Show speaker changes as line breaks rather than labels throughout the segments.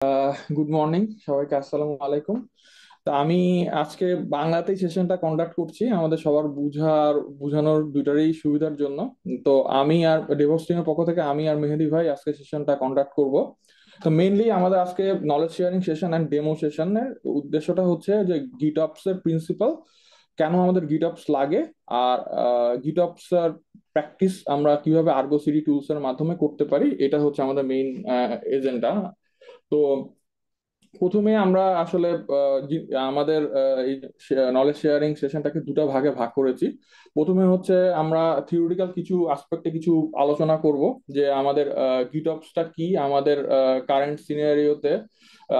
Good morning সবাইকে, আসসালামু আলাইকুম। তা আমি আজকে বাংলাতেই সেশনটা কন্ডাক্ট করছি আমাদের সবার বুঝানোর দুইটারই সুবিধার জন্য। তো আমি আর ডেভঅপস টিমের পক্ষ থেকে আমি আর মেহেদি ভাই আজকে সেশনটা কন্ডাক্ট করব। তো মেইনলি আমাদের আজকে knowledge sharing session and demo সেশনের উদ্দেশ্যটা হচ্ছে যে গিটঅপস এর প্রিন্সিপাল, কেন আমাদের গিটঅপস লাগে, আর গিটঅপস এর প্র্যাকটিস আমরা কিভাবে আর্গো সিডি টুলস এর মাধ্যমে করতে পারি, এটা হচ্ছে আমাদের মেইন এজেন্ডা। তো প্রথমে আমরা আসলে আমাদের এই নলেজ শেয়ারিং সেশনটাকে দুটো ভাগে ভাগ করেছি। প্রথমে হচ্ছে আমরা থিওরিটিক্যাল কিছু আসপেক্টে কিছু আলোচনা করব, যে আমাদের গিটঅপসটা কি, আমাদের কারেন্ট সিনারিওতে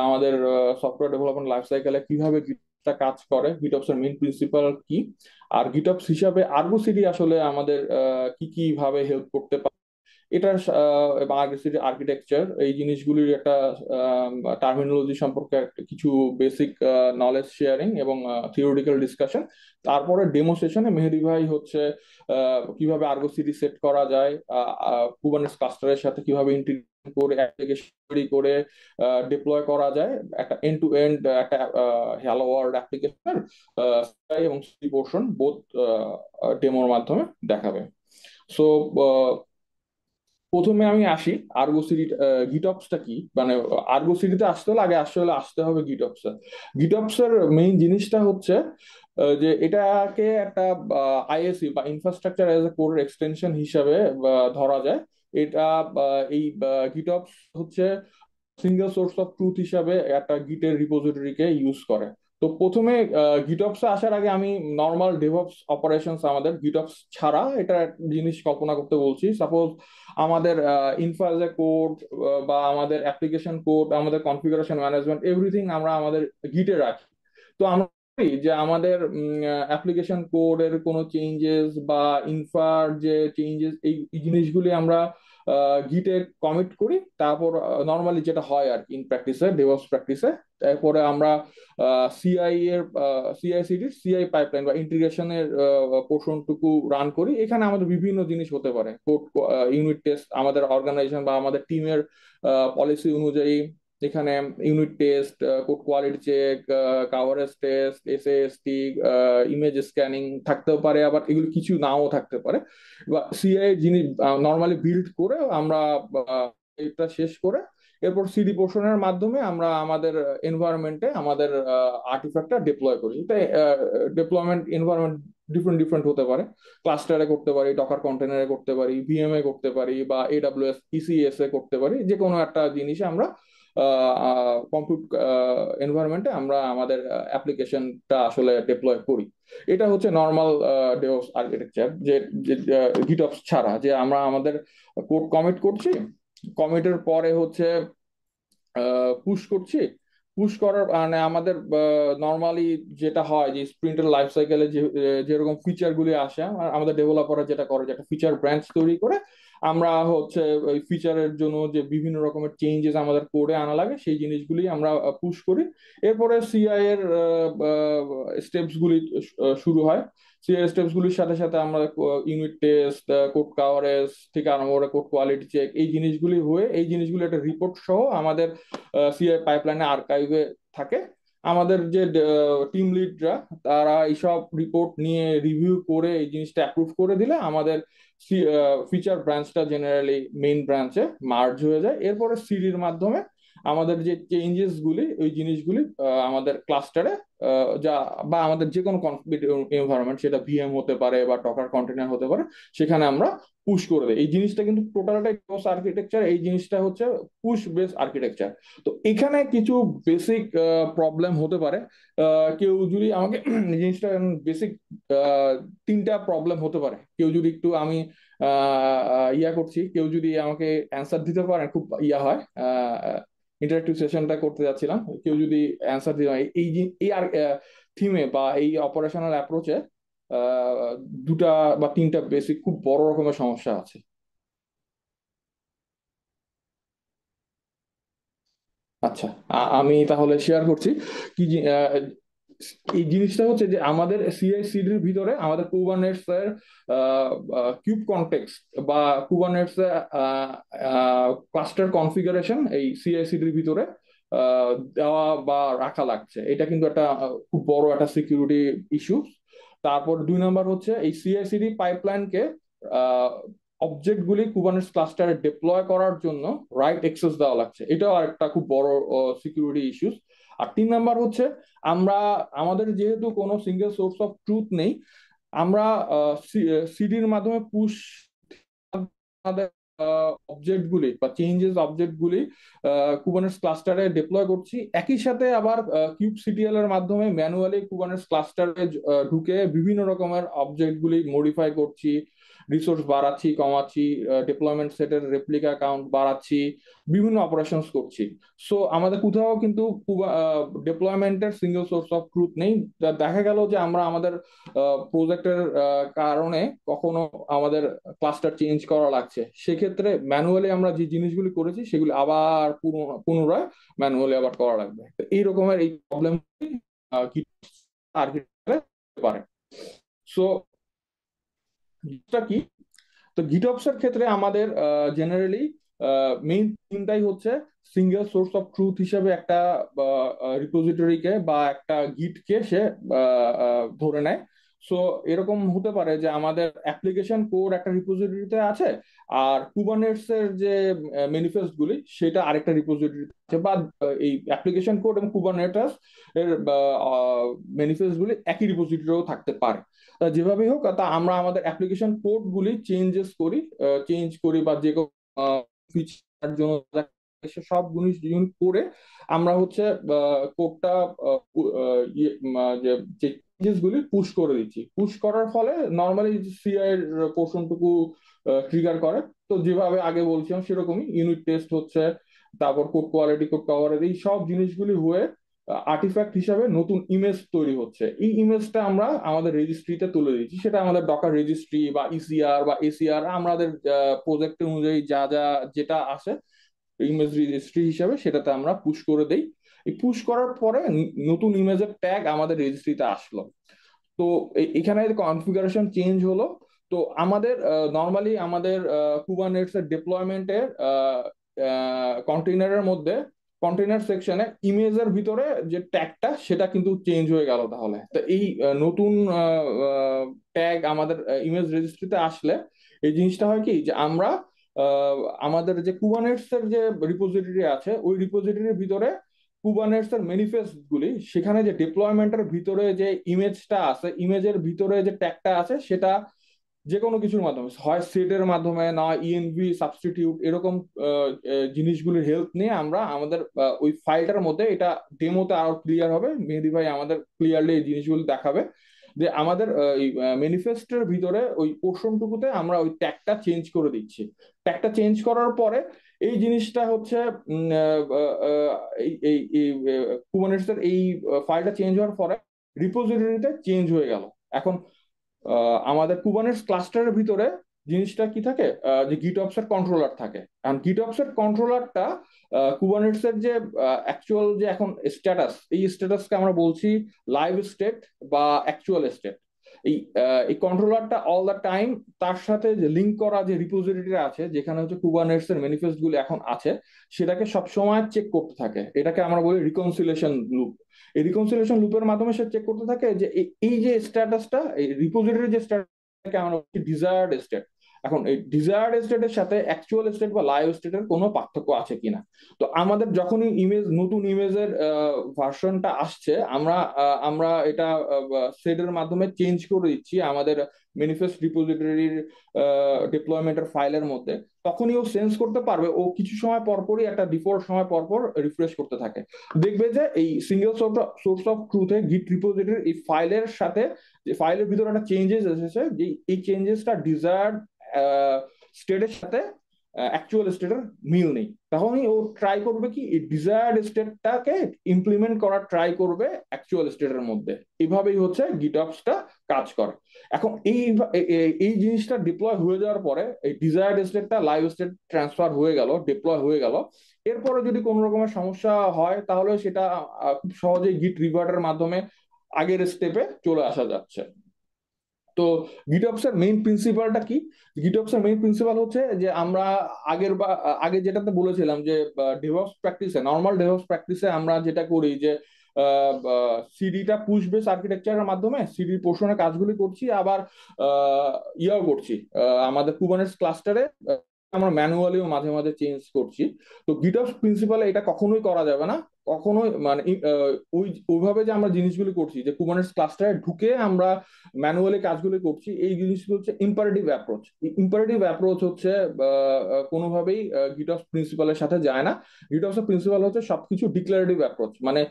আমাদের সফটওয়্যার ডেভেলপমেন্ট লাইফ সাইকেলে কিভাবে গিটঅপসটা কাজ করে, গিটঅপস এর মেইন প্রিন্সিপাল কি, আর গিটঅপস হিসাবে আর্গো সিডি আসলে আমাদের কি কি ভাবে হেল্প করতে পারে, এটা আর্কিটেকচার এই জিনিসগুলির একটা টার্মিনোলজি সম্পর্কে কিছু বেসিক নলেজ শেয়ারিং এবং থিওরিটিক্যাল ডিসকাশন। তারপরে ডেমো সেশনে মেহেদি ভাই হচ্ছে কিভাবে আর্গো সিটি সেট করা যায়, কুবারনেটিস ক্লাস্টারের সাথে কিভাবে ইন্টিগ্রেট করে অ্যাপ্লিকেশন তৈরি করে ডিপ্লয় করা যায়, একটা এন্ড টু এন্ড একটা হ্যালো ওয়ার্ল্ড অ্যাপ্লিকেশন এবং সি পোর্শন বোথ ডেমোর মাধ্যমে দেখাবে। সো প্রথমে আমি আসি আর্গো সিডি। গিটঅপসটা কি, মানে আর্গো সিডিতে আসতে হলে আগে আসতে হবে গিটঅপস। গিটঅপস এর মেইন জিনিসটা হচ্ছে যে এটাকে একটা আইএসি বা infrastructure as a core extension হিসাবে ধরা যায়। এটা এই গিটঅপস হচ্ছে সিঙ্গেল সোর্স অফ ট্রুথ হিসাবে একটা গিটের রিপোজিটরিকে ইউজ করে। তো প্রথমে গিটঅপস আসার আগে আমি নর্মাল ডেভঅপস অপারেশনস, আমাদের গিটঅপস ছাড়া এটা জিনিস কল্পনা করতে বলছি। সাপোজ আমাদের ইনফ্রা এজ এ কোড বা আমাদের অ্যাপ্লিকেশন কোড, আমাদের কনফিগারেশন ম্যানেজমেন্ট এভরিথিং আমরা আমাদের গিটে রাখি। তো আমরা করি যে আমাদের অ্যাপ্লিকেশন কোডের কোনো চেঞ্জেস বা ইনফ্রার যে চেঞ্জেস, এই জিনিসগুলি আমরা গিটে কমিট করি। তারপর নর্মালি যেটা হয় আর কি ইন প্র্যাকটিসে, ডেভঅপস প্র্যাকটিসে, তারপরে আমরা সিআই এর সিআইসিডি সিআই পাইপলাইন বা ইন্টিগ্রেশনের পোর্শনটুকু রান করি। এখানে আমাদের বিভিন্ন জিনিস হতে পারে, কোড ইউনিট টেস্ট, আমাদের অর্গানাইজেশন বা আমাদের টিমের পলিসি অনুযায়ী এখানে unit test, code quality check, coverage test, SAST, image scanning থাকতেও পারে, আবার এগুলো কিছু নাও থাকতে পারে। বা সিআই জিনিস নর্মালি বিল্ড করে আমরা এটা শেষ করে এরপর সিডি পোর্শনের মাধ্যমে আমরা আমাদের এনভায়রনমেন্টে আমাদের আর্টিফ্যাক্টটা ডিপ্লয় করি। তাই ডিপ্লয়মেন্ট এনভায়রনমেন্ট ডিফারেন্ট ডিফারেন্ট হতে পারে। ক্লাস্টারে করতে পারি, ডকার কন্টেনারে করতে পারি, ভিএম এ করতে পারি, বা এডাব্লিউএস ইসিএস এ করতে পারি। যে কোনো একটা জিনিসে আমরা কম্পিউট এনভায়রনমেন্টে আমরা আমাদের অ্যাপ্লিকেশনটা আসলে ডিপ্লয় করি। এটা হচ্ছে নর্মাল ডেভঅপস আর্কিটেকচার, যে গিটঅপস ছাড়া, যে আমরা আমাদের কোড কমিট করছি, কমিটের পরে হচ্ছে পুশ করছি। পুশ করার মানে আমাদের নর্মালি যেটা হয় যে স্প্রিন্টের লাইফ সাইকেলে যেরকম ফিচার গুলি আসে, আমাদের ডেভেলপাররা যেটা করে যে একটা ফিচার ব্রাঞ্চ তৈরি করে আমরা হচ্ছে ওই ফিচারের জন্য যে বিভিন্ন রকমের চেঞ্জেস আমাদের কোডে আনা লাগে সেই জিনিসগুলি আমরা পুশ করি। এরপরে সিআই এর স্টেপস গুলি শুরু হয়। সিআই স্টেপস গুলির সাথে সাথে আমরা ইউনিট টেস্ট, কোড কাভারেজ থেকে আরম্ভ করে কোড কোয়ালিটি চেক, এই জিনিসগুলি হয়ে এই জিনিসগুলি একটা রিপোর্ট সহ আমাদের সিআই পাইপলাইনে আর্কাইভে থাকে। আমাদের যে টিম লিডরা, তারা এইসব রিপোর্ট নিয়ে রিভিউ করে এই জিনিসটা অ্যাপ্রুভ করে দিলে আমাদের ফিচার ব্রাঞ্চটা জেনারেলি মেইন ব্রাঞ্চে মার্জ হয়ে যায়। এরপরে সিডির মাধ্যমে আমাদের যে চেঞ্জেস গুলি, ওই জিনিসগুলি আমাদের ক্লাস্টারে যা বা আমাদের যে কোনো এনভায়রনমেন্ট, সেটা ভিএম হতে পারে বা ডকার কন্টেনার হতে পারে, সেখানে আমরা পুশ করে দেয়। এই জিনিসটা কিন্তু টোটালটাই আর্কিটেকচার, এই জিনিসটা হচ্ছে পুশ বেস আর্কিটেকচার। তো এখানে কিছু বেসিক প্রবলেম হতে পারে। কেউ যদি আমাকে এই জিনিসটা বেসিক তিনটা প্রবলেম হতে পারে, কেউ যদি একটু আমি ইয়া করছি, কেউ যদি আমাকে অ্যান্সার দিতে পারেন খুব ইয়া হয়। ইন্টারেক্টিভ সেশনটা করতে যাচ্ছিলাম, কেউ যদি অ্যান্সার দিতে পারে এই আর থিমে বা এই অপারেশনাল অ্যাপ্রোচে দুটা বা তিনটা বেসিক খুব বড় রকমের সমস্যা আছে। আচ্ছা, আমি তাহলে শেয়ার করছি কি এই জিনিসটা হচ্ছে যে আমাদের সিআই/সিডির ভিতরে আমাদের কুবারনেটস এর কিউব কনটেক্সট বা কুবারনেটস এর ক্লাস্টার কনফিগারেশন এই সিআই/সিডির ভিতরে দেওয়া বা রাখা লাগছে। এটা কিন্তু একটা খুব বড় একটা সিকিউরিটি ইস্যু। তারপর 2 নম্বর হচ্ছে এই সিআইসিডি পাইপলাইনকে অবজেক্ট গুলি কুবারনেটিস ক্লাস্টারে ডিপ্লয় করার জন্য রাইট অ্যাক্সেস দেওয়া লাগছে। এটাও আরেকটা খুব বড় সিকিউরিটি ইস্যুস। আর 3 নম্বর হচ্ছে আমরা আমাদের যেহেতু কোনো সিঙ্গেল সোর্স অফ ট্রুথ নেই, আমরা সিডির মাধ্যমে পুশ অবজেক্ট গুলি বা চেঞ্জেস অবজেক্ট গুলি কুবারনেটিস ক্লাস্টারে ডিপ্লয় করছি। একই সাথে আবার কিউব সিটিএল এর মাধ্যমে ম্যানুয়ালি কুবারনেটিস ক্লাস্টারে ঢুকে বিভিন্ন রকমের অবজেক্ট গুলি মডিফাই করছি, রিসোর্স বাড়াচ্ছি কমাচ্ছি, ডিপ্লয়মেন্ট সেটের রেপ্লিকা কাউন্ট বাড়াচ্ছি, বিভিন্ন অপারেশনস করছি। সো আমাদের কোথাও কিন্তু ডিপ্লয়মেন্টের সিঙ্গেল সোর্স অফ ট্রুথ নেই। দেখা গেল যে আমরা আমাদের প্রজেক্টের কারণে কখনো আমাদের ক্লাসটা চেঞ্জ করা লাগছে, সেক্ষেত্রে ম্যানুয়ালি আমরা যে জিনিসগুলি করেছি সেগুলি আবার পুনরায় ম্যানুয়ালি আবার করা লাগবে। তো এই রকমের এই প্রবলেম পারে। সো কি, তো গিটঅপস এর ক্ষেত্রে আমাদের জেনারেলি মেইন থিমটাই হচ্ছে সিঙ্গেল সোর্স অফ ট্রুথ হিসেবে একটা রিপোজিটরিকে বা একটা গিটকে সে ধরে নেয়। সো এরকম হতে পারে যে আমাদের অ্যাপ্লিকেশন কোড একটা রিপোজিটরিতে আছে, আর কুবারনেটস এর যে ম্যানিফেস্ট গুলি সেটা আরেকটা রিপোজিটরিতে আছে, বা এই অ্যাপ্লিকেশন কোড এবং কুবারনেটাস এর ম্যানিফেস্ট গুলি একই রিপোজিটরিও থাকতে পারে। যেভাবেই হোক, তা আমরা আমাদের অ্যাপ্লিকেশন কোড গুলি চেঞ্জ করি বা যে কোনো ফিচার জন্য সব জিনিস করে আমরা হচ্ছে কোডটা যে চেঞ্জেস গুলি পুশ করে দিচ্ছি। পুশ করার ফলে নর্মালি সিআই এর পোর্শনটুকু ট্রিগার করে। তো যেভাবে আগে বলছিলাম সেরকমই ইউনিট টেস্ট হচ্ছে, তারপর কোড কোয়ালিটি, কোড কভারেজ, এই সব জিনিসগুলি হয়ে আর্টিফ্যাক্ট হিসাবে নতুন ইমেজ তৈরি হচ্ছে। এই ইমেজটা আমরা আমাদের রেজিস্ট্রিতে তুলে দিচ্ছি, সেটা আমাদের ডকার রেজিস্ট্রি বা ইসিআর বা এসিআর আমাদের প্রজেক্ট অনুযায়ী যা যা যেটা আছে ইমেজ রেজিস্ট্রি হিসাবে সেটাতে আমরা পুশ করে দেই। এই পুশ করার পরে নতুন ইমেজের ট্যাগ আমাদের রেজিস্ট্রিতে আসলো। তো এখানে কনফিগারেশন চেঞ্জ হলো। তো আমাদের নর্মালি আমাদের কুবারনেটস এর ডেপ্লয়মেন্টের কন্টেইনারের মধ্যে কন্টেইনার সেকশনে ইমেজের ভিতরে যে ট্যাগটা সেটা কিন্তু চেঞ্জ হয়ে গেল। তাহলে তো এই নতুন ট্যাগ আমাদের ইমেজ রেজিস্ট্রিতে আসলে এই জিনিসটা হয় কি, যে আমরা আহ, আমাদের যে কুবারনেটস এর যে রিপোজিটরি আছে ওই রিপোজিটরির ভিতরে কুবারনেটস এর ম্যানিফেস্ট গুলি, সেখানে যে ডিপ্লয়মেন্টের ভিতরে যে ইমেজটা আছে, ইমেজের ভিতরে যে ট্যাগটা আছে সেটা যে কোনো কিছুর মাধ্যমে, হয় সেটের মাধ্যমে না ইএনভি সাবস্টিটিউট এরকম জিনিসগুলির হেল্প নিয়ে আমরা আমাদের ওই ফাইলটার মধ্যে, এটা ডেমোতে আরো ক্লিয়ার হবে, মেহেদি ভাই আমাদের ক্লিয়ারলি এই জিনিসগুলো দেখাবে, যে আমাদের ম্যানিফেস্টের ভিতরে ওই পোর্শনটুকুতে আমরা ওই ট্যাগটা চেঞ্জ করে দিচ্ছি। ট্যাগটা চেঞ্জ করার পরে এই জিনিসটা হচ্ছে কুবারনেটস এর এই ফাইলটা চেঞ্জ হওয়ার পরে রিপোজিটরিতে চেঞ্জ হয়ে গেল। এখন আমাদের কুবারনেটস ক্লাস্টারের ভিতরে জিনিসটা কি থাকে, যে গিটঅপস এর কন্ট্রোলার থাকে। কারণ গিটঅপস এর কন্ট্রোলারটা কুবারনেটস এর যে অ্যাকচুয়াল যে এখন স্ট্যাটাস, এই স্ট্যাটাসকে আমরা বলছি লাইভ স্টেট বা অ্যাকচুয়াল স্টেট। এই কন্ট্রোলারটা অল দ্য টাইম তার সাথে যে লিঙ্ক করা যে রিপোজিটরি আছে, যেখানে হচ্ছে কুবারনেটস এর ম্যানিফেস্ট গুলো এখন আছে, সেটাকে সবসময় চেক করতে থাকে। এটাকে আমরা বলি রিকনসিলেশন লুপ। এই রিকনসিলেশন লুপের মাধ্যমে সে চেক করতে থাকে যে এই যে স্ট্যাটাসটা, এই রিপোজিটরির যে স্ট্যাটাসটাকে আমরা বলছি ডিজায়ার্ড স্টেট। এখন এই ডিজায়ার্ড স্টেটের সাথে অ্যাকচুয়াল স্টেট বা লাইভ স্টেটের কোনো পার্থক্য আছে কিনা। তো আমাদের যখনই নতুন ইমেজের ভার্সনটা আসছে, আমরা এটা সেটের মাধ্যমে চেঞ্জ করে দিচ্ছি আমাদের ম্যানিফেস্ট রিপোজিটরির ডিপ্লয়মেন্টের ফাইলের মধ্যে। তখনই ও সেন্স করতে পারবে, ও কিছু সময় পরপরই একটা ডিফল্ট সময় পরপর রিফ্রেশ করতে থাকে, দেখবে যে এই সিঙ্গেল সোর্স অফ ট্রুথে গিট রিপোজিটরি এই ফাইলের সাথে, যে ফাইলের ভিতরে একটা চেঞ্জেস এসেছে, যে এই চেঞ্জেসটা ডিজায়ার্ড স্টেটের সাথে অ্যাকচুয়াল স্টেটের মিল নেই, তখনই ও ট্রাই করবে কি এই ডিজায়ার্ড স্টেটটাকে ইমপ্লিমেন্ট করার ট্রাই করবে অ্যাকচুয়াল স্টেটের মধ্যে। এভাবেই হচ্ছে গিটঅপসটা কাজ করে। এখন এই জিনিসটা ডিপ্লয় হয়ে যাওয়ার পরে এই ডিজায়ার্ড স্টেটটা লাইভ স্টেট ট্রান্সফার হয়ে গেল, ডিপ্লয় হয়ে গেল। এরপরে যদি কোনো রকমের সমস্যা হয় তাহলে সেটা খুব সহজেই গিট রিভার্টের মাধ্যমে আগের স্টেপে চলে আসা যাচ্ছে। তো গিটঅপস এর মেইন প্রিন্সিপালটা কি? গিটঅপস এর মেইন প্রিন্সিপাল হচ্ছে যে আমরা আগে যেটাতে বলেছিলাম যে ডেভঅপস প্র্যাকটিসে, নর্মাল ডেভঅপস প্র্যাকটিসে আমরা যেটা করি যে সিডিটা পুশ বেস আর্কিটেকচারের মাধ্যমে সিডি পোর্শনের কাজগুলি করছি, আবার ইয়াও করছি আমাদের কুবারনেটিস ক্লাস্টারে আমরা ম্যানুয়ালিও মাঝে মাঝে চেঞ্জ করছি। তো গিটঅপস প্রিন্সিপালে এটা কখনোই করা যাবে না, কখনোই মানে ওইভাবে যে আমরা জিনিসগুলি করছি যে কুবারনেটিস ক্লাস্টারে ঢুকে আমরা ম্যানুয়ালি কাজগুলো করছি, এই জিনিসগুলো হচ্ছে ইম্পারেটিভ অ্যাপ্রোচ। ইম্পারেটিভ অ্যাপ্রোচ হচ্ছে কোনোভাবেই গিটঅপস প্রিন্সিপালের সাথে যায় না। গিটঅপস প্রিন্সিপাল হচ্ছে সবকিছু ডিক্লারেটিভ অ্যাপ্রোচ, মানে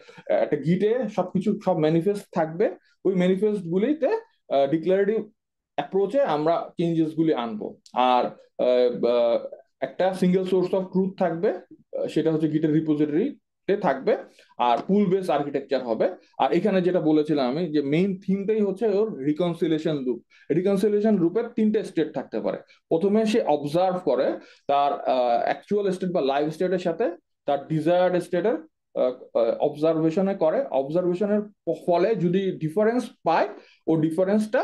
একটা গিটে সবকিছু সব ম্যানিফেস্ট থাকবে, ওই ম্যানিফেস্ট গুলিতে ডিক্লারেটিভ অ্যাপ্রোচে আমরা চেঞ্জেস গুলি আনবো। আর একটা সিঙ্গেল সোর্স অফ ট্রুথ থাকবে, সেটা হচ্ছে গিটের রিপোজিটরি থাকবে, আর পুল বেস আর্কিটেকচার হবে। আর এখানে যেটা বলেছিলাম আমি, যে মেইন থিমটাই হচ্ছে ওর রিকনসিলিয়েশন লুপ। রিকনসিলিয়েশন লুপের তিনটে স্টেট থাকতে পারে। প্রথমে সে অবজার্ভ করে তার অ্যাকচুয়াল স্টেট বা লাইভ স্টেটের সাথে তার ডিজায়ার্ড স্টেটের অবজারভেশনে করে, অবজারভেশনের ফলে যদি ডিফারেন্স পায়, ও ডিফারেন্সটা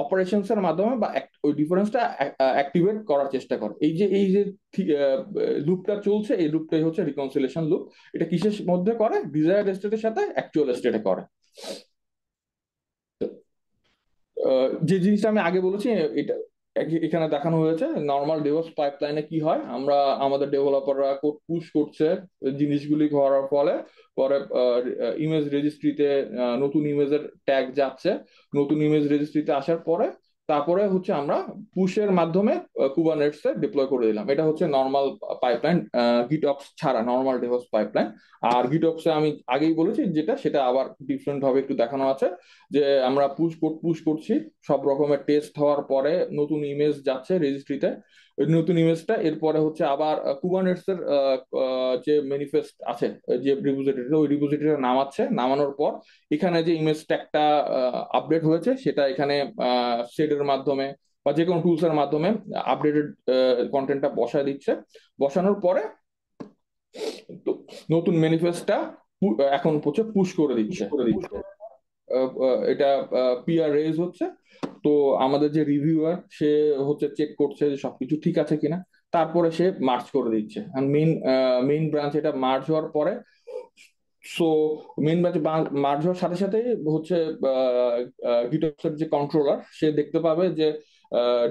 অপারেশনস এর মাধ্যমে বা ওই ডিফারেন্সটা অ্যাক্টিভেট করার চেষ্টা করে। এই যে লুপটা চলছে, এই লুপটাই হচ্ছে রিকনসিলিয়েশন লুপ। এটা কিসের মধ্যে করে? ডিজায়ার্ড স্টেটের সাথে অ্যাকচুয়াল স্টেটে করে। যে জিনিসটা আমি আগে বলেছি, এটা এখানে দেখানো হয়েছে। নর্মাল ডেভঅপস পাইপলাইনে কি হয়, আমরা আমাদের ডেভেলপাররা কোড পুশ করছে জিনিসগুলি করার ফলে, পরে ইমেজ রেজিস্ট্রিতে নতুন ইমেজের ট্যাগ যাচ্ছে, নতুন ইমেজ রেজিস্ট্রিতে আসার পরে তারপরে হচ্ছে আমরা পুশের মাধ্যমে কুবারনেটসে ডিপ্লয় করে দিলাম। এটা হচ্ছে নর্মাল পাইপলাইন, গিটঅপস ছাড়া নর্মাল ডেভঅপস পাইপলাইন। আর গিটঅপসে আমি আগেই বলেছি যেটা, সেটা আবার ডিফারেন্ট ভাবে একটু দেখানো আছে, যে আমরা পুশ করছি, সব রকমের টেস্ট হওয়ার পরে নতুন ইমেজ যাচ্ছে রেজিস্ট্রিতে। ওই নতুন ইমেজটা এরপরে হচ্ছে আবার কুবারনেটস এর যে ম্যানিফেস্ট আছে, যে রিপোজিটরি, ওই রিপোজিটরিটা নামাচ্ছে, নামানোর পর এখানে যে ইমেজ ট্যাগটা আপডেট হয়েছে সেটা এখানে শেডের মাধ্যমে বা যে কোনো টুলস এর মাধ্যমে আপডেটেড কন্টেন্টটা বসায় দিচ্ছে। বসানোর পরে তো নতুন ম্যানিফেস্টটা এখন হচ্ছে পুশ করে দিচ্ছে। এটা পিআর রেজ হচ্ছে। তো আমাদের যে রিভিউয়ার, সে হচ্ছে চেক করছে যে সবকিছু ঠিক আছে কিনা, তারপরে সে মার্চ করে দিচ্ছে। মেইন ব্রাঞ্চ এটা মার্চ হওয়ার পরে, সো মেইন ব্রাঞ্চ মার্চ হওয়ার সাথে সাথে হচ্ছে গিটহবস এর যে কন্ট্রোলার, সে দেখতে পাবে যে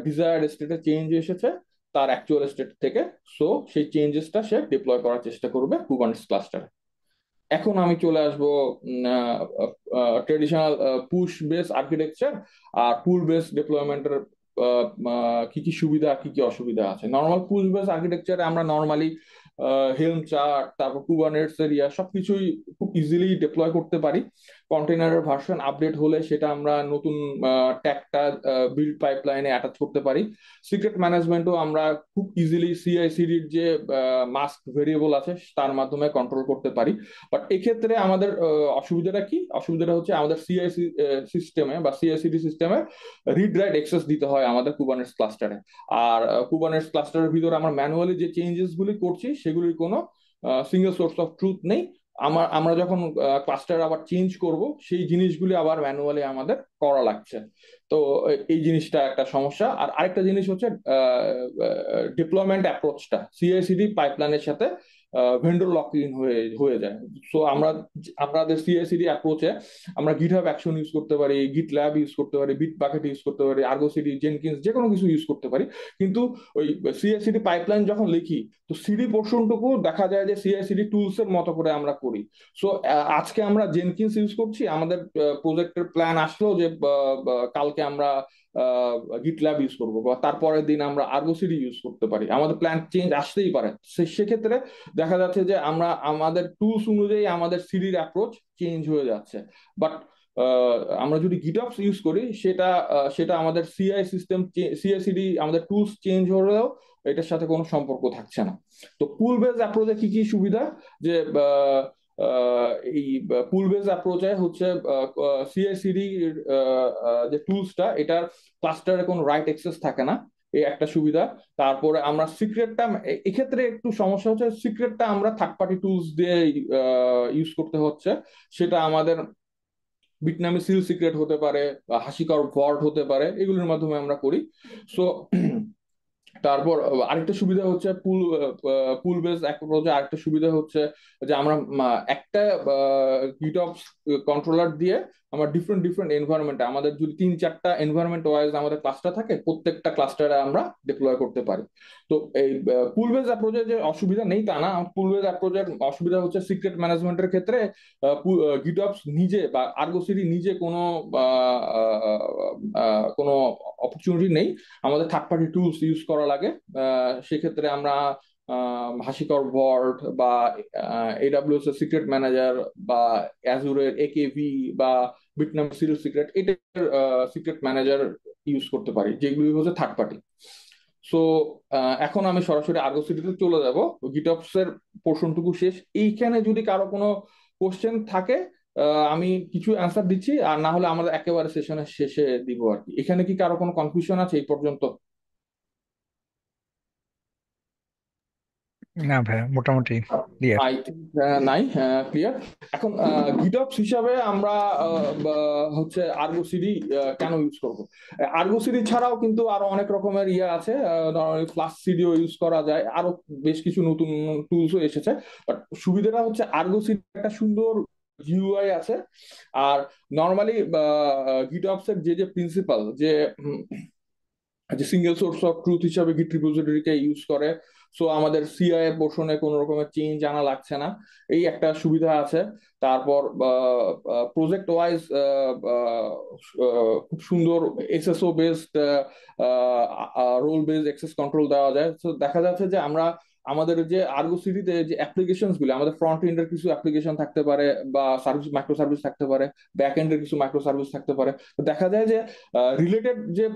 ডিজায়ার্ড স্টেটে চেঞ্জ এসেছে তার অ্যাকচুয়াল স্টেট থেকে। সো সেই চেঞ্জেসটা সে ডিপ্লয় করার চেষ্টা করবে কুবারনেটিস ক্লাস্টারে। এখন আমি চলে আসবো ট্রেডিশনাল পুশ বেস আর্কিটেকচার আর পুল বেস ডেপ্লয়মেন্টের কি কি সুবিধা কি কি অসুবিধা আছে। নর্মাল পুশ বেস আর্কিটেকচারে আমরা নর্মালি হেলম চার্ট, তারপর কুবারনেটস এরিয়া সবকিছুই খুব ইজিলি ডিপ্লয় করতে পারি। কন্টেনারের ভার্সন আপডেট হলে সেটা আমরা নতুন ট্যাগটা বিল্ড পাইপলাইনে অ্যাটাচ করতে পারি। সিক্রেট ম্যানেজমেন্টও আমরা খুব ইজিলি সিআইসিডির যে মাস্ক ভেরিয়েবল আছে তার মাধ্যমে কন্ট্রোল করতে পারি। বাট এক্ষেত্রে আমাদের অসুবিধাটা কি? অসুবিধাটা হচ্ছে আমাদের সিআইসি সিস্টেমে বা সিআইসিডি সিস্টেমে রিড রাইট অ্যাক্সেস দিতে হয় আমাদের কুবারনেটস ক্লাস্টারে। আর কুবারনেটস ক্লাস্টারের ভিতরে আমরা ম্যানুয়ালি যে চেঞ্জেস গুলি করছি সেগুলির কোনো সিঙ্গেল সোর্স অফ ট্রুথ নেই। আমরা যখন ক্লাস্টার আবার চেঞ্জ করব, সেই জিনিসগুলি আবার ম্যানুয়ালি আমাদের করা লাগছে। তো এই জিনিসটা একটা সমস্যা। আর আরেকটা জিনিস হচ্ছে ডিপ্লয়মেন্ট অ্যাপ্রোচটা সিআইসিডি পাইপলাইনের সাথে ভেন্ডর লক ইন হয়ে হয়ে যায়। সো আমাদের সিআইসিডি অ্যাপ্রোচে আমরা গিটহাব অ্যাকশন ইউজ করতে পারি, গিট ল্যাব ইউজ করতে পারি, বিট বাকেট ইউজ করতে পারি, আর্গো সিডি, জেনকিন্স, যে কোনো কিছু ইউজ করতে পারি। কিন্তু ওই সিআইসিডি পাইপলাইন যখন লিখি, তো সিডি পোর্শনটুকু দেখা যায় যে সিআইসিডি টুলস এর মতো করে আমরা করি। সো আজকে আমরা জেনকিন্স ইউজ করছি, আমাদের প্রজেক্টের প্ল্যান আসলো যে কালকে আমরা গিটল্যাব ইউজ করবো, বা তারপরের দিন আমরা আর্গো সিডি ইউজ করতে পারি, আমাদের প্ল্যান চেঞ্জ আসতেই পারে। সেক্ষেত্রে দেখা যাচ্ছে যে আমরা আমাদের টুলস অনুযায়ী আমাদের সিডির অ্যাপ্রোচ চেঞ্জ হয়ে যাচ্ছে। বাট আমরা যদি গিটঅপস ইউজ করি, সেটা আমাদের সিআইসিডি আমাদের টুলস চেঞ্জ হলেও এটার সাথে কোনো সম্পর্ক থাকছে না। তো পুল বেজ অ্যাপ্রোচে কি কি সুবিধা? যে এই পুল বেজ অ্যাপ্রোচে হচ্ছে সিআইসিডি যে টুলসটা, এটার ক্লাস্টারে কোনো রাইট অ্যাক্সেস থাকে না, এই একটা সুবিধা। তারপরে আমরা সিক্রেটটা, এক্ষেত্রে একটু সমস্যা হচ্ছে, সিক্রেটটা আমরা থার্ড পার্টি টুলস দিয়ে ইউজ করতে হচ্ছে। সেটা আমাদের বিটনামি সিল সিক্রেট হতে পারে, বা হাসিকর ভল্ট হতে পারে, এগুলোর মাধ্যমে আমরা করি। সো তারপর আরেকটা সুবিধা হচ্ছে পুল বেস অ্যাপ্রোচে আরেকটা সুবিধা হচ্ছে যে আমরা একটা গিটঅপস কন্ট্রোলার দিয়ে আমরা ডিফারেন্ট ডিফারেন্ট এনভায়রনমেন্টে, আমাদের যদি 3-4টা এনভায়রনমেন্ট ওয়াইজ আমাদের ক্লাস্টার থাকে, প্রত্যেকটা ক্লাস্টারে আমরা ডিপ্লয় করতে পারি। তো এই পুল বেস অ্যাপ্রোচে যে অসুবিধা নেই তা না। পুল বেস অ্যাপ্রোচের অসুবিধা হচ্ছে সিক্রেট ম্যানেজমেন্টের ক্ষেত্রে গিটঅপস নিজে বা আর্গো সিডি নিজে কোনো অপরচুনিটি নেই, আমাদের থার্ড পার্টি টুলস ইউজ করা লাগে। সেক্ষেত্রে আমরা হাসিকর ভল্ট বা এডাব্লিউএস এর সিক্রেট ম্যানেজার বা অ্যাজুরের একেভি বা বিটনাম সিল সিক্রেট, এটার সিক্রেট ম্যানেজার ইউজ করতে পারি, যেগুলি হচ্ছে থার্ড পার্টি। সো এখন আমি সরাসরি আর্গো সিটিতে চলে যাব। গিটঅপস এর পোর্শনটুকু শেষ। এইখানে যদি কারো কোনো কোশ্চেন থাকে, আমি কিছু অ্যান্সার দিচ্ছি, আর না হলে আমাদের একেবারে সেশনের শেষে দিব আর কি। এখানে কি কারো কোনো কনফিউশন আছে এই পর্যন্ত?
না ভাইয়া, মোটামুটি ক্লিয়ার।
আই থিঙ্ক নাই, ক্লিয়ার। এখন গিটঅপস হিসাবে আমরা হচ্ছে আর্গো সিডি কেন ইউজ করব? আর্গো সিডি ছাড়াও কিন্তু আরো অনেক রকমের ইয়ে আছে। ফ্লাশ সিডিও ইউজ করা যায়, আরো বেশ কিছু নতুন টুলসও এসেছে। বাট সুবিধাটা হচ্ছে আর্গো সিডি একটা সুন্দর জিইউআই আছে। আর নর্মালি গিটঅপস এর যে যে প্রিন্সিপাল, যে সিঙ্গেল সোর্স অফ ট্রুথ হিসাবে গিট রিপোজিটরিকে ইউজ করে, সো আমাদের সিআই এর পোর্শনে কোনো রকমের চেঞ্জ আনা লাগছে না, এই একটা সুবিধা আছে। তারপর প্রজেক্ট ওয়াইজ খুব সুন্দর SSO based, role based access control দেওয়া যায়। তো দেখা যাচ্ছে যে আমরা আমাদের যে আর্গো সিটিতে যে অ্যাপ্লিকেশনস গুলো, আমাদের ফ্রন্ট এন্ডের কিছু অ্যাপ্লিকেশন থাকতে পারে, বা সার্ভিস মাইক্রো সার্ভিস থাকতে পারে, ব্যাক এন্ডের কিছু মাইক্রো সার্ভিস থাকতে পারে। তো দেখা যায় যে রিলেটেড যে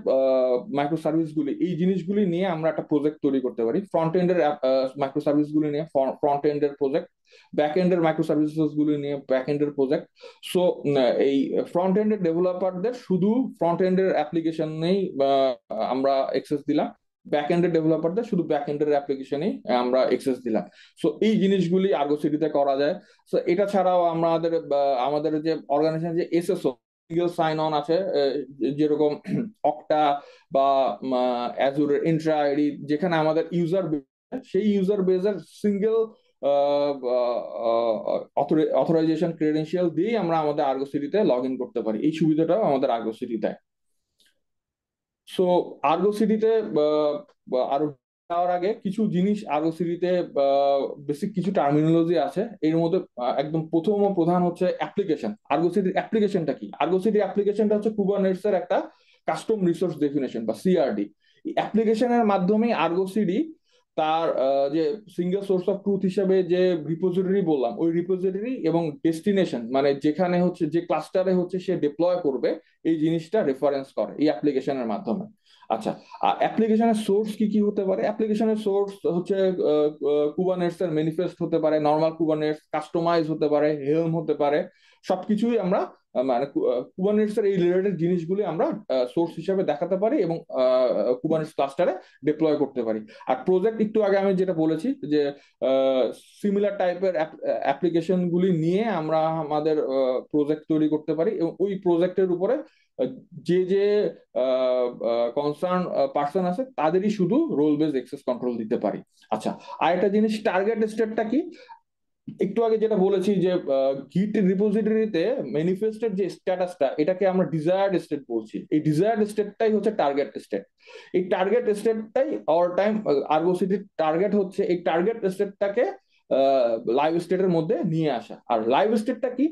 মাইক্রো সার্ভিস গুলি, এই জিনিসগুলি নিয়ে আমরা একটা প্রজেক্ট তৈরি করতে পারি। ফ্রন্ট এন্ডের মাইক্রো সার্ভিস গুলি নিয়ে ফ্রন্ট এন্ডের প্রজেক্ট, ব্যাক এন্ডের মাইক্রো সার্ভিসেস গুলি নিয়ে ব্যাক এন্ডের প্রজেক্ট। সো এই ফ্রন্ট এন্ডের ডেভেলপারদের শুধু ফ্রন্ট এন্ডের অ্যাপ্লিকেশন নেই আমরা এক্সেস দিলাম, ব্যাক এন্ডের ডেভেলপারদের শুধু ব্যাক এন্ডের অ্যাপ্লিকেশনেই আমরা এক্সেস দিলাম। সো এই জিনিসগুলি আর্গো সিটিতে করা যায়। সো এটা ছাড়াও আমাদের যে অর্গানাইজেশন যে এসএসও সিঙ্গেল সাইন অন আছে, যেরকম অক্টা বা অ্যাজুর ইন্ট্রা আইডি, যেখানে আমাদের ইউজার সেই ইউজার বেজের সিঙ্গেল অথরাইজেশন ক্রেডেনশিয়াল দিয়ে আমরা আমাদের আর্গো সিটিতে লগ ইন করতে পারি। এই সুবিধাটাও আমাদের আর্গো সিটি দেয়। সো আর্গো সিটিতে আরো যাওয়ার আগে কিছু জিনিস, আর্গো সিটিতে বেসিক কিছু টার্মিনোলজি আছে। এর মধ্যে একদম প্রথম ও প্রধান হচ্ছে অ্যাপ্লিকেশন। আর্গো সিটির অ্যাপ্লিকেশনটা কি? আর্গো সিটির অ্যাপ্লিকেশনটা হচ্ছে কুবারনেটস এর একটা কাস্টম রিসোর্স ডেফিনেশন বা সিআরডি। এই অ্যাপ্লিকেশনের মাধ্যমে আর্গো সিটি তার যে সিঙ্গেল সোর্স অফ ট্রুথ হিসেবে যে রিপোজিটরি বললাম, ওই রিপোজিটরি এবং ডেস্টিনেশন, মানে যেখানে হচ্ছে যে ক্লাস্টারে হচ্ছে সে ডিপ্লয় করবে, এই জিনিসটা রেফারেন্স করে এই অ্যাপ্লিকেশনের মাধ্যমে। আচ্ছা, আর অ্যাপ্লিকেশনের সোর্স কি কি হতে পারে? অ্যাপ্লিকেশনের সোর্স হচ্ছে কুবারনেটস এর ম্যানিফেস্ট হতে পারে, নর্মাল কুবারনেটস, কাস্টমাইজ হতে পারে, হেলম হতে পারে। সবকিছুই আমরা মানে কুবারনেটস এর এই রিলেটেড জিনিসগুলি আমরা সোর্স হিসেবে দেখাতে পারি এবং কুবারনেটস ক্লাস্টারে ডিপ্লয় করতে পারি। আর প্রজেক্ট, একটু আগে আমি যেটা বলেছি যে সিমিলার টাইপের অ্যাপ্লিকেশন গুলি নিয়ে আমরা আমাদের প্রজেক্ট তৈরি করতে পারি, এবং ওই প্রজেক্টের উপরে যে যে কনসার্ন পার্সন আছে তাদেরই শুধু রোল বেস এক্সেস কন্ট্রোল দিতে পারি। আচ্ছা, আরেকটা জিনিস, টার্গেট স্টেটটা কি? একটু আগে যেটা বলেছি যে গিট রিপোজিটরিতে ম্যানিফেস্টের যে স্ট্যাটাসটা, এটাকে আমরা ডিজায়ার্ড স্টেট বলছি। এই ডিজায়ার্ড স্টেটটাই হচ্ছে টার্গেট স্টেট। এই টার্গেট স্টেটটাই অল টাইম আর্গো সিটির টার্গেট হচ্ছে এই টার্গেট স্টেটটাকে লাইভ স্টেটের মধ্যে নিয়ে আসা। আর লাইভ স্টেটটা কি?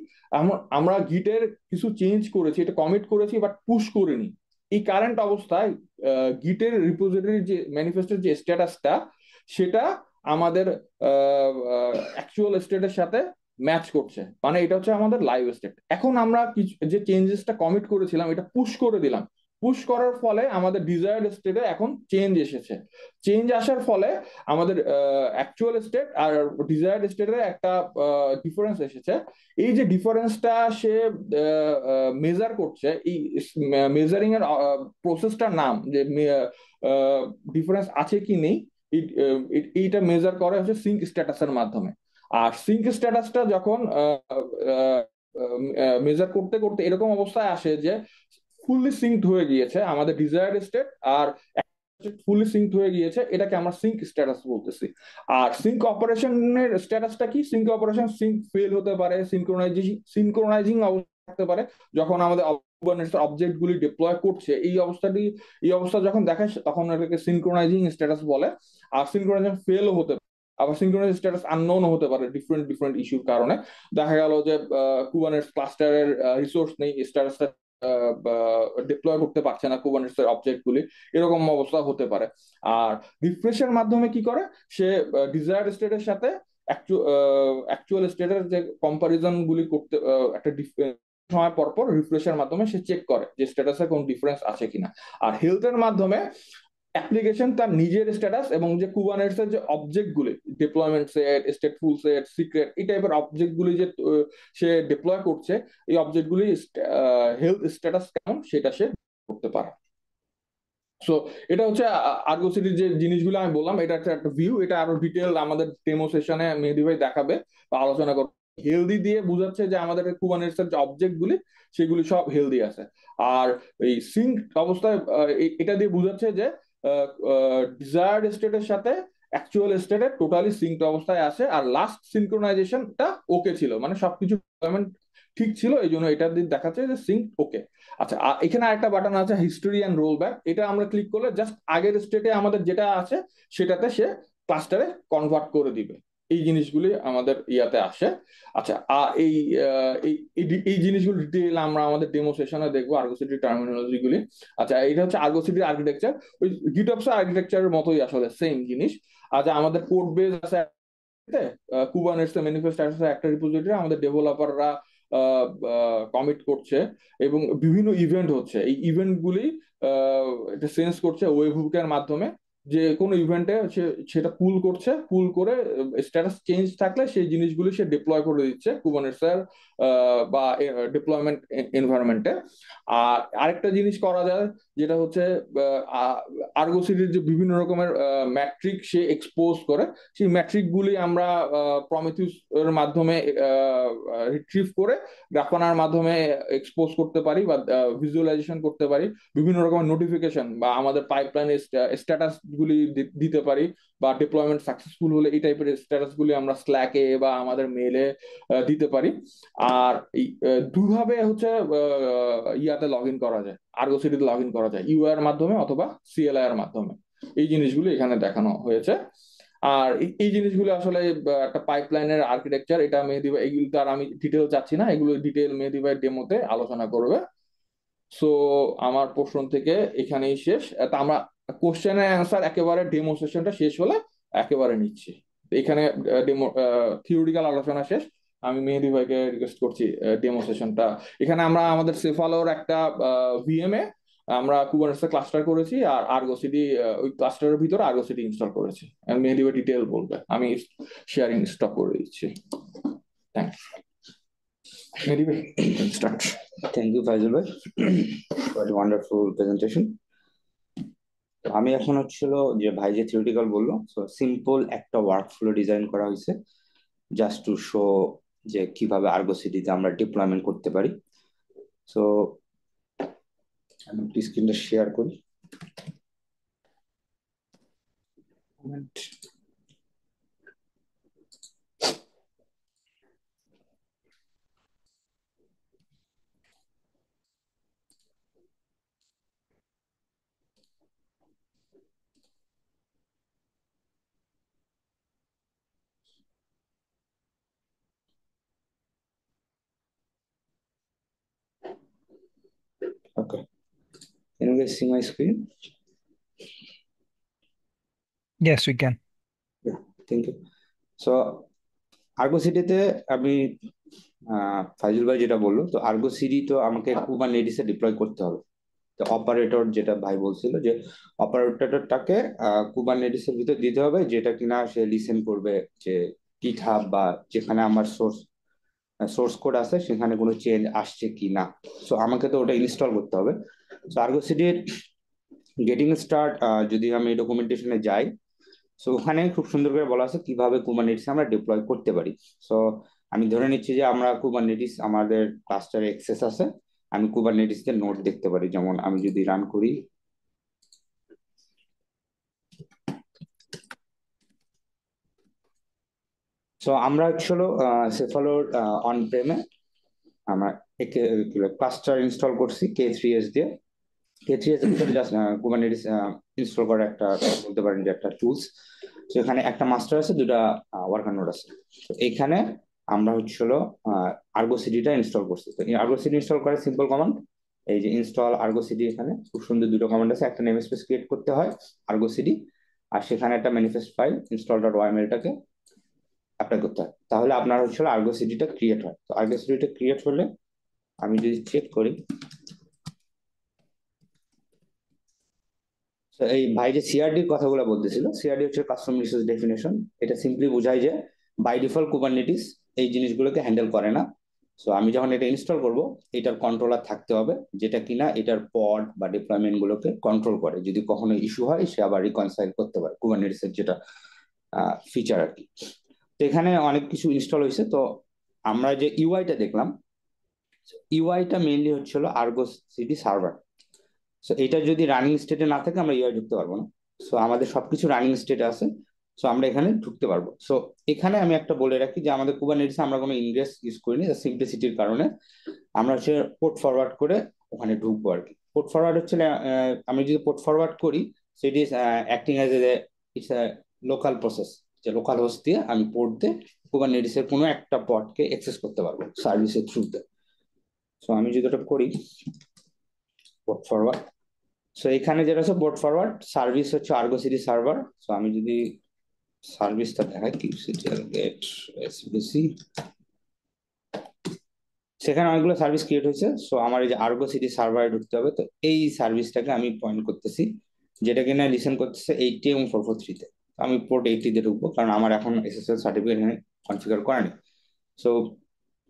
আমরা গিটের কিছু চেঞ্জ করেছি, এটা কমিট করেছি, বাট পুশ করিনি। এই কারেন্ট অবস্থায় গিটের রিপোজিটরির যে ম্যানিফেস্টের যে স্ট্যাটাসটা, সেটা আমাদের অ্যাকচুয়াল স্টেটের সাথে ম্যাচ করছে, মানে এটা হচ্ছে আমাদের লাইভ স্টেট। এখন আমরা কিছু যে চেঞ্জেসটা কমিট করেছিলাম, এটা পুশ করে দিলাম। পুশ করার ফলে আমাদের ডিজায়ার্ড স্টেটে এখন চেঞ্জ এসেছে। চেঞ্জ আসার ফলে আমাদের অ্যাকচুয়াল স্টেট আর ডিজায়ার্ড স্টেটের একটা ডিফারেন্স এসেছে। এই যে ডিফারেন্সটা সে মেজার করছে, এই মেজারিং এর প্রসেসটার নাম যে ডিফারেন্স আছে কি নেই, এইটা মেজার করে হচ্ছে সিঙ্ক স্ট্যাটাসের মাধ্যমে। আর সিঙ্ক স্ট্যাটাসটা যখন মেজার করতে করতে এরকম অবস্থায় আসে যে ফুললি সিঙ্কড হয়ে গিয়েছে আমাদের ডিজায়ার্ড স্টেট আর ফুললি সিঙ্কড হয়ে গিয়েছে, এটাকে আমরা সিঙ্ক স্ট্যাটাস বলতেছি। আর সিঙ্ক অপারেশনের স্ট্যাটাসটা কি? সিঙ্ক অপারেশন সিঙ্ক ফেল হতে পারে, সিনক্রোনাইজিং অবস্থা থাকতে পারে যখন আমাদের অবজেক্ট গুলি ডিপ্লয় করছে। এই অবস্থা যখন দেখায় তখন এটাকে সিনক্রোনাইজিং স্ট্যাটাস বলে। আর সিনক্রোনাইজিং ফেলও হতে পারে, আবার সিনক্রোনাইজিং স্ট্যাটাস আননোন হতে পারে ডিফারেন্ট ডিফারেন্ট ইস্যুর কারণে। দেখা গেল যে কুবারনেটিস ক্লাস্টারের রিসোর্স নেই, স্ট্যাটাসটা ডিপ্লয় করতে পারছে না কুবারনেটিস এর অবজেক্ট গুলি, এরকম অবস্থা হতে পারে। আর রিফ্রেশের মাধ্যমে কি করে, সে ডিজায়ার্ড স্টেটের সাথে অ্যাকচুয়াল স্টেটের যে কম্পারিজন গুলি করতে একটা সময় পর পর রিফ্রেশের মাধ্যমে সে চেক করে যে স্ট্যাটাসে কোন ডিফারেন্স আছে কিনা। আর হেলথের মাধ্যমে অ্যাপ্লিকেশন তার নিজের স্ট্যাটাস এবং যে কুবারনেটিস এর যে অবজেক্ট গুলি, deployment set, stateful set, secret, এই টাইপের অবজেক্ট গুলি যে সে ডিপ্লয় করছে, এই অবজেক্ট গুলি হেলথ স্ট্যাটাস কেমন সেটা সে করতে পারে। সো এটা হচ্ছে আর্গো সিটির যে জিনিসগুলো আমি বললাম, এটা একটা ভিউ। এটা আরো ডিটেল আমাদের ডেমো সেশনে মেহেদী ভাই দেখাবে বা আলোচনা করবে। হেলদি দিয়ে বোঝাচ্ছে যে আমাদের কুবারনেটিস এর যে অবজেক্ট গুলি সেগুলি সব হেলদি আছে। আর এই সিঙ্ক অবস্থায় এটা দিয়ে বোঝাচ্ছে যে ডিজায়ার্ড স্টেটের সাথে অ্যাকচুয়াল স্টেটে টোটালি সিঙ্কড অবস্থায় আছে, আর লাস্ট সিনক্রোনাইজেশনটা ওকে ছিল, মানে সবকিছু ঠিক ছিল, এই জন্য এটা দিয়ে দেখাচ্ছে যে সিঙ্ক ওকে। আচ্ছা, এখানে আরেকটা বাটন আছে হিস্টোরি অ্যান্ড রোল ব্যাক। এটা আমরা ক্লিক করলে জাস্ট আগের স্টেটে আমাদের যেটা আছে সেটাতে সে ক্লাস্টারে কনভার্ট করে দিবে। এই জিনিসগুলি আমাদের ইয়াতে আসে। আচ্ছা, এই এই জিনিসগুলো ডিটেইল আমরা আমাদের ডেমো সেশনে দেখবো, আর্গোসিটি টার্মিনোলজি গুলি। আচ্ছা, এটা হচ্ছে আর্গোসিটির আর্কিটেকচার। ওই গিটঅপস আর্কিটেকচারের মতোই আসলে সেম জিনিস। আচ্ছা, আমাদের কোড বেস আছে, কুবারনেটিস ম্যানিফেস্ট আছে একটা রিপোজিটরি, আমাদের ডেভেলপাররা কমিট করছে এবং বিভিন্ন ইভেন্ট হচ্ছে। এই ইভেন্ট গুলি এটা সেন্স করছে ওয়েবহুকের মাধ্যমে, যে কোনো ইভেন্টে সেটা পুল করছে, পুল করে স্ট্যাটাস চেঞ্জ থাকলে সেই জিনিসগুলি সে ডিপ্লয় করে দিচ্ছে কুবারনেটিসের বা ডিপ্লয়মেন্ট এনভায়রনমেন্টে। আর আরেকটা জিনিস করা যায় যেটা হচ্ছে আর্গো সিটির যে বিভিন্ন রকমের ম্যাট্রিক সে এক্সপোজ করে, সেই ম্যাট্রিক গুলি আমরা প্রমিথিউস এর মাধ্যমে রিট্রিভ করে গ্রাফানার মাধ্যমে এক্সপোজ করতে পারি বা ভিজুয়ালাইজেশন করতে পারি। বিভিন্ন রকমের নোটিফিকেশন বা আমাদের পাইপলাইনে স্ট্যাটাস গুলি দিতে পারি, বা ডিপ্লয়মেন্ট সাকসেসফুল হলে এই টাইপের স্ট্যাটাস গুলি আমরা স্ল্যাকে বা আমাদের মেলে দিতে পারি। আর এই দুইভাবে হচ্ছে ইয়াতে লগ ইন করা যায়, আর্গো সিটিতে লগ ইন করা যায়, ইউআই এর মাধ্যমে অথবা সিএলআই এর মাধ্যমে। এই জিনিসগুলো এখানে দেখানো হয়েছে। আর এই জিনিসগুলো আসলে একটা পাইপলাইনের আর্কিটেকচার। এটা মেহেদী ভাই, এগুলো তো আর আমি ডিটেল চাচ্ছি না, এগুলো ডিটেল মেহেদী ভাই ডেমোতে আলোচনা করবে। সো আমার পোর্শন থেকে এখানেই শেষ। তা আমরা কোশ্চেন অ্যান্সার একেবারে ডেমো সেশনটা শেষ হলে একেবারে নিচ্ছি। এখানে ডেমো থিওরিটিক্যাল আলোচনা শেষ। আমি মেহেদী ভাইকে রিকোয়েস্ট করছি ডেমো সেশনটা। এখানে আমরা আমাদের সেফালোর একটা ভিএম এ আমরা কুবারনেটিস ক্লাস্টার করেছি, আর আর্গো সিটি ওই ক্লাস্টারের ভিতরে আর্গো সিটি ইনস্টল করেছি। মেহেদী ভাই ডিটেল বলবে, আমি শেয়ারিং স্টপ করে দিচ্ছি। থ্যাংকস। মেহেদী ভাই স্টার্ট।
থ্যাংক ইউ ফাইজুল ভাই, ফর ওয়ান্ডারফুল প্রেজেন্টেশন। আমি এখন হচ্ছিল যে ভাই যে থিওরিটিক্যাল বললো, সো সিম্পল একটা ওয়ার্কফ্লো ডিজাইন করা হয়েছে জাস্ট টু শো যে কিভাবে আর্গো সিটিতে আমরা ডিপ্লয়মেন্ট করতে পারি। সো আমি একটু স্ক্রিনটা শেয়ার করি। Okay, can you guys see my screen?
Yes, we can.
Yeah, thank you. So Argo সিটিতে আমি ফাইজুল ভাই যেটা বললো, তো আর্গো সিটি তো আমাকে কুবারনেটিসে ডিপ্লয় করতে হবে। তো অপারেটর যেটা ভাই বলছিল যে অপারেটরটাকে কুবারনেটিসের ভিতর দিতে হবে, যেটা কিনা সে লিসেন করবে যে গিটহাব বা যেখানে আমার সোর্স কোড আছে সেখানে কোনো চেঞ্জ আসছে কি না। সো আমাকে তো ওটা ইনস্টল করতে হবে। সো আর্গো সিটির গেটিং স্টার্ট যদি আমি ডকুমেন্টেশনে যাই, সো ওখানে খুব সুন্দর করে বলা আছে কিভাবে কুবারনেটিস আমরা ডিপ্লয় করতে পারি। সো আমি ধরে নিচ্ছি যে আমরা কুবারনেটিস আমাদের ক্লাস্টারে অ্যাক্সেস আছে, আমি কুবারনেটিস এর নোড দেখতে পারি। যেমন আমি যদি রান করি, সো আমরা হচ্ছিল সেফালোর অন প্রেমে আমরা ক্লাস্টার ইনস্টল করছি K3s দিয়ে। K3s জাস্ট কুবারনেটিস ইনস্টল করার একটা, বলতে পারেন যে একটা টুলস। তো এখানে একটা মাস্টার আছে, দুটা ওয়ার্কার নোড আছে। তো এখানে আমরা হচ্ছিল আর্গো সিডিটা ইনস্টল করছি। তো আর্গো সিডি ইনস্টল করার সিম্পল কমান্ড এই যে ইনস্টল আর্গো সিডি। এখানে খুব সুন্দর দুটো কমান্ড আছে, একটা নেম স্পেস ক্রিয়েট করতে হয় আর্গো সিডি, আর সেখানে একটা ম্যানিফেস্ট ফাইল install.yml-টাকে অ্যাপ্লাই করতে হয়। তাহলে আপনার হচ্ছিল আর্গো সিডিটা ক্রিয়েট হয়। তো আর্গো সিডিটা ক্রিয়েট হলে আমি যদি চেক করি, তো এই ভাই যে সিআরডির কথাগুলো বলতেছিল, সিআরডি হচ্ছে কাস্টম রিসোর্স ডেফিনেশন। এটা সিম্পলি বোঝায় যে বাই ডিফল্ট কুবারনেটিস এই জিনিসগুলোকে হ্যান্ডেল করে না। সো আমি যখন এটা ইনস্টল করব, এটার কন্ট্রোলার থাকতে হবে যেটা কিনা এটার পড বা ডিপ্লয়মেন্ট গুলোকে কন্ট্রোল করে। যদি কখনো ইস্যু হয়, সে আবার রিকনসাইল করতে পারে, কুবারনেটিস এর যেটা ফিচার আর কি। তো এখানে অনেক কিছু ইনস্টল হয়েছে। তো আমরা যে ইউআইটা দেখলাম, ইউআইটা মেইনলি হচ্ছিল আর্গো সিডি সার্ভার। সো এটা যদি রানিং স্টেটে না থাকে আমরা ইউআই ঢুকতে পারবো না। সো আমাদের সবকিছু রানিং স্টেটে আছে, সো আমরা এখানে ঢুকতে পারবো। সো এখানে আমি একটা বলে রাখি যে আমাদের কুবারনেটিসে আমরা কোনো ইনগ্রেস ইউজ করিনি, সিম্পলিসিটির কারণে। আমরা হচ্ছে পোর্ট ফরওয়ার্ড করে ওখানে ঢুকবো আর কি। পোর্ট ফরওয়ার্ড হচ্ছে আমি যদি পোর্ট ফরওয়ার্ড করি, সেটি acting as a it's local process, যে লোকাল হোস্ট দিয়ে আমি পোর্ট দিয়ে কুবারনেটিসের কোনো একটা পডকে অ্যাক্সেস করতে পারবো সার্ভিসের থ্রুতে। সো আমি যদি ওটা করি পোর্ট ফরওয়ার্ড, সো এখানে যেটা হচ্ছে পোর্ট ফরওয়ার্ড সার্ভিস হচ্ছে আর্গো সিডি সার্ভার। সো আমি যদি সার্ভিসটা দেখাই কিউসিটিএল গেট এসবিসি, সেখানে অনেকগুলো সার্ভিস ক্রিয়েট হয়েছে। সো আমার এই যে আর্গো সিডি সার্ভারে ঢুকতে হবে। তো এই সার্ভিসটাকে আমি পয়েন্ট করতেছি, যেটা কিনা লিসেন করতেছে 80 এবং 443 তে। আমি পোর্ট 80 তে ঢুকবো, কারণ আমার এখন এসএসএল সার্টিফিকেট এখানে কনফিগার করা নেই। সো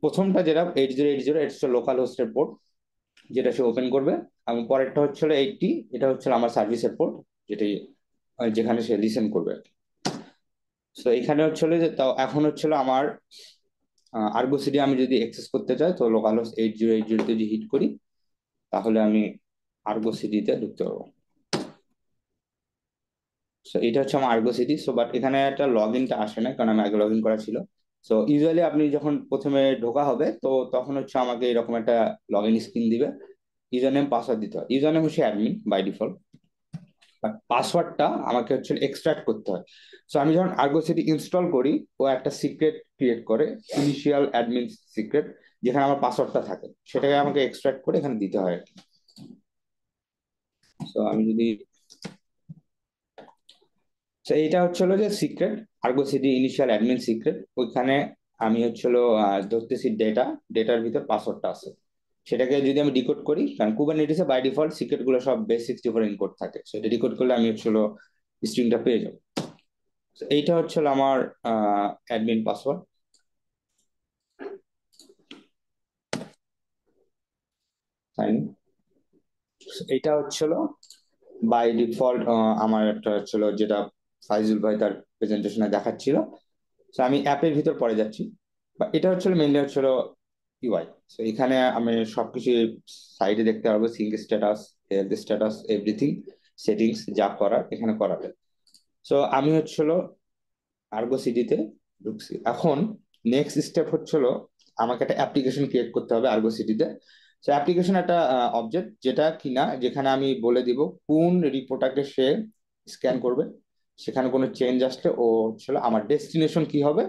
প্রথমটা যেটা 8080, এটা হচ্ছে লোকাল হোস্টের পোর্ট, যেটা সে ওপেন করবে। এবং পরেরটা হচ্ছিল 80, এটা হচ্ছে আমার সার্ভিসের পোর্ট, যেটি যেখানে সে লিসেন করবে। তো এখানে হচ্ছিল যে, তাও এখন হচ্ছিল আমার আর্গো সিডি আমি যদি অ্যাক্সেস করতে চাই, তো লোকাল হোস্ট 8080 তে যদি হিট করি, তাহলে আমি আর্গো সিডিতে ঢুকতে পারবো। সো এটা হচ্ছে আমার আর্গো সিডি। সো বাট এখানে একটা লগ ইনটা আসে না, কারণ আমি আগে লগ ইন করা ছিল। সো ইউজুয়ালি আপনি যখন প্রথমে ঢোকা হবে, তো তখন হচ্ছে আমাকে এরকম একটা লগ ইন স্ক্রিন দিবে, ইউজার নেম পাসওয়ার্ড দিতে হয়। ইউজার নেম হচ্ছে অ্যাডমিন বাই ডিফল্ট, বাট পাসওয়ার্ডটা আমাকে হচ্ছে এক্সট্রাক্ট করতে হয়। সো আমি যখন আর্গো সিডি ইনস্টল করি, ও একটা সিক্রেট ক্রিয়েট করে, ইনিশিয়াল অ্যাডমিন সিক্রেট, যেখানে আমার পাসওয়ার্ডটা থাকে, সেটাকে আমাকে এক্সট্রাক্ট করে এখানে দিতে হয়। সো আমি যদি, তো এইটা হচ্ছিল যে secret Argo CD initial admin secret. ওইখানে আমি হচ্ছিল ধরতেছি ডেটার ভিতর পাসওয়ার্ডটা আছে, সেটাকে যদি আমি ডিকোড করি, কারণ কুবারনেটিসে বাই ডিফল্ট সিক্রেট গুলো সব বেস 64 এনকোড থাকে, সেটা ডিকোড করলে আমি হচ্ছিল স্ট্রিংটা পেয়ে যাবো। এইটা হচ্ছিল আমার অ্যাডমিন পাসওয়ার্ড। এইটা হচ্ছিল বাই ডিফল্ট আমার একটা হচ্ছিল, যেটা ফাইজুল ভাই তার প্রেজেন্টেশনে দেখাচ্ছিল। তো আমি অ্যাপের ভিতর পরে যাচ্ছি, বা এটা হচ্ছিল মেনলি হচ্ছিল ইউআই। তো এখানে আমি সবকিছু সাইডে দেখতে পারবো, sync status, health status, everything, settings যা করার এখানে করাবে। সো আমি হচ্ছিল আর্গো সিটিতে ঢুকছি। এখন নেক্সট স্টেপ হচ্ছিল আমাকে একটা অ্যাপ্লিকেশন ক্রিয়েট করতে হবে আর্গো সিটিতে। সো অ্যাপ্লিকেশন একটা অবজেক্ট, যেটা কিনা যেখানে আমি বলে দিব কোন রিপোর্টটাকে সে স্ক্যান করবে, সেখানে কোনো চেঞ্জ আসলে ও হচ্ছিল আমার ডেস্টিনেশন কি হবে,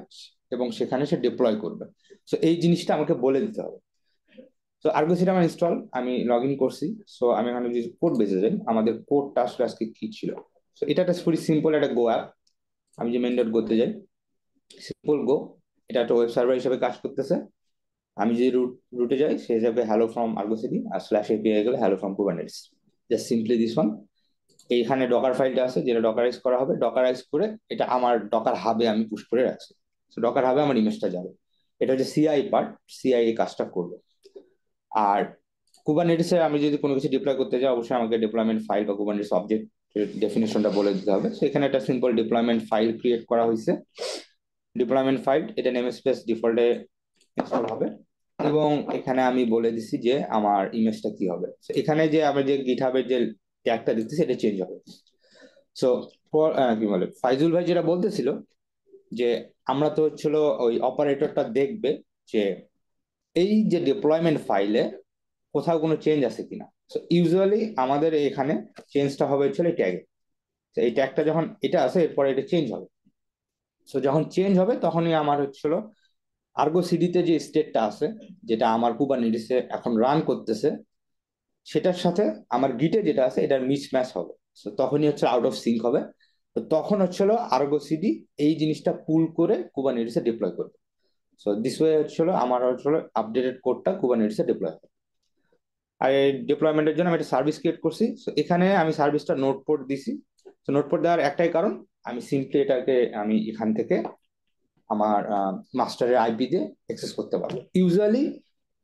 এবং সেখানে সে ডিপ্লয় করবে। সো এই জিনিসটা আমাকে বলে দিতে হবে। তো আর্গো সিটি আমার ইনস্টল, আমি লগ ইন করছি। সো আমি এখানে যদি কোড বেজে যাই, আমাদের কোডটা আসলে আজকে কি ছিল। সো এটা একটা খুবই সিম্পল একটা গো অ্যাপ। আমি যে মেন ডট গোতে যাই, সিম্পল গো, এটা একটা ওয়েব সার্ভার হিসেবে কাজ করতেছে। আমি যদি রুটে যাই, সে যাবে হ্যালো ফ্রম আর্গো সিটি, আর স্ল্যাশ এপিআই গেলে hello from Kubernetes. Just simply this one. এইখানে ডকার ফাইলটা আছে, যেটা ডকারাইজ করা হবে। ডকারাইজ করে এটা আমার ডকার হাবে আমি পুশ করে রাখছি। তো ডকার হাবে আমার ইমেজটা যাবে। এটা হচ্ছে সিআই পার্ট, সিআই এই কাজটা করবে। আর কুবারনেটিসে আমি যদি কোনো কিছু ডিপ্লয় করতে যাই, অবশ্যই আমাকে ডিপ্লয়মেন্ট ফাইল বা কুবারনেটিস অবজেক্ট ডেফিনেশনটা বলে দিতে হবে। তো এখানে একটা সিম্পল ডিপ্লয়মেন্ট ফাইল ক্রিয়েট করা হয়েছে। ডিপ্লয়মেন্ট ফাইল, এটা নেম স্পেস ডিফল্টে ইনস্টল হবে, এবং এখানে আমি বলে দিছি যে আমার ইমেজটা কি হবে। So, এখানে যে আমি যে গিটহাবের যে ট্যাগটা দিতেছি এটা চেঞ্জ হবে। সো কি বলে ফাইজুল ভাই যেটা বলতেছিল যে আমরা তো হচ্ছিল ওই অপারেটরটা দেখবে যে এই যে ডিপ্লয়মেন্ট ফাইলে কোথাও কোনো চেঞ্জ আছে কিনা। সো ইউজুয়ালি আমাদের এখানে চেঞ্জটা হবে হচ্ছে এই ট্যাগে। এই ট্যাগটা যখন এটা আছে এরপরে এটা চেঞ্জ হবে। সো যখন চেঞ্জ হবে তখনই আমার হচ্ছিল আর্গো সিডিতে যে স্টেটটা আছে যেটা আমার কুবারনেটিসে এখন রান করতেছে সেটার সাথে আমার গিটে যেটা আছে এটার মিসম্যাচ হবে। তো তখনই হচ্ছে আউট অফ সিঙ্ক হবে। তো তখন হচ্ছিল আর্গো সিডি এই জিনিসটা পুল করে কুবারনেটিসে ডিপ্লয় করবে। সো দিস ওয়ে হচ্ছিল আমার হচ্ছিল আপডেটেড কোডটা কুবারনেটিসে ডিপ্লয় হবে। আর এই ডিপ্লয়মেন্টের জন্য আমি একটা সার্ভিস ক্রিয়েট করছি। সো এখানে আমি সার্ভিসটা নোট পোর্ট দিছি। তো নোট পোর্ট দেওয়ার একটাই কারণ, আমি সিম্পলি এটাকে আমি এখান থেকে আমার মাস্টারের আইপি দিয়ে অ্যাক্সেস করতে পারবো। ইউজুয়ালি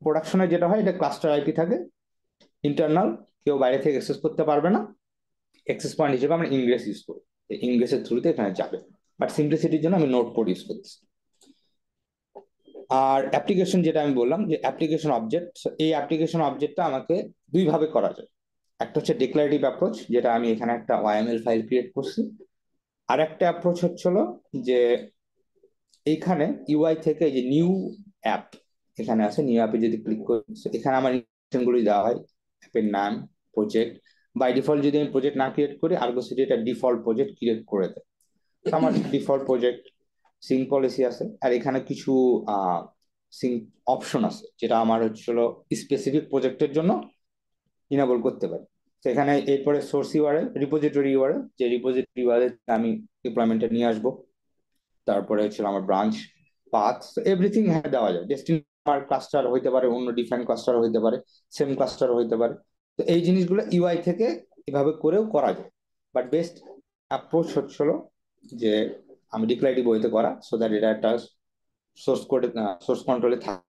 প্রোডাকশনে যেটা হয় এটা ক্লাস্টার আইপি থাকে ইন্টারনাল, কেউ বাইরে থেকে অ্যাক্সেস করতে পারবে না। অ্যাক্সেস পয়েন্ট হিসেবে আমরা ইনগ্রেস ইউজ করি, ইনগ্রেসের থ্রুতে এখানে যাবে। বাট সিম্পলিসিটির জন্য আমি নোট পোর্ট ইউজ করতেছি। আর অ্যাপ্লিকেশন যেটা আমি বললাম যে অ্যাপ্লিকেশন অবজেক্ট, এই অ্যাপ্লিকেশন অবজেক্টটা আমাকে দুই ভাবে করা যায়। একটা হচ্ছে ডিক্লারেটিভ অ্যাপ্রোচ, যেটা আমি এখানে একটা ওয়াইএমএল ফাইল ক্রিয়েট করছি। আর একটা অ্যাপ্রোচ হচ্ছিল যে এইখানে ইউআই থেকে যে নিউ অ্যাপ এখানে আছে, নিউ অ্যাপে যদি ক্লিক করি এখানে আমার ইনস্ট্রাকশনগুলি দেওয়া হয়, অ্যাপের নাম, প্রজেক্ট। বাই ডিফল্ট যদি আমি প্রজেক্ট না ক্রিয়েট করি আর্গো সিটি এটা ডিফল্ট প্রজেক্ট ক্রিয়েট করে দেয়। আমার ডিফল্ট প্রজেক্ট সিঙ্ক পলিসি আছে, আর এখানে কিছু সিঙ্ক অপশন আছে যেটা আমার হচ্ছিল স্পেসিফিক প্রজেক্টের জন্য ইনেবল করতে পারি। তো এখানে এরপরে সোর্স ইউআরএল, রিপোজিটরি ইউআরএল, যে রিপোজিটরি ইউআরএল আমি ডিপ্লয়মেন্টে নিয়ে আসবো। তারপরে হচ্ছিল আমার ব্রাঞ্চ, পাথ, এভরিথিং হ্যাঁ দেওয়া যায়। ডেস্টিনি আমার ক্লাস্টার হইতে পারে, অন্য ডিফারেন্ট ক্লাস্টার হইতে পারে, সেম ক্লাস্টার হইতে পারে। তো এই জিনিসগুলো ইউআই থেকে এভাবে করেও করা যায়। বাট বেস্ট অ্যাপ্রোচ হচ্ছিল যে আমি ডিক্লারেটিভ ওয়েতে করা, সো দ্যাট এটা একটা সোর্স কোডে সোর্স কন্ট্রোলে থাকে।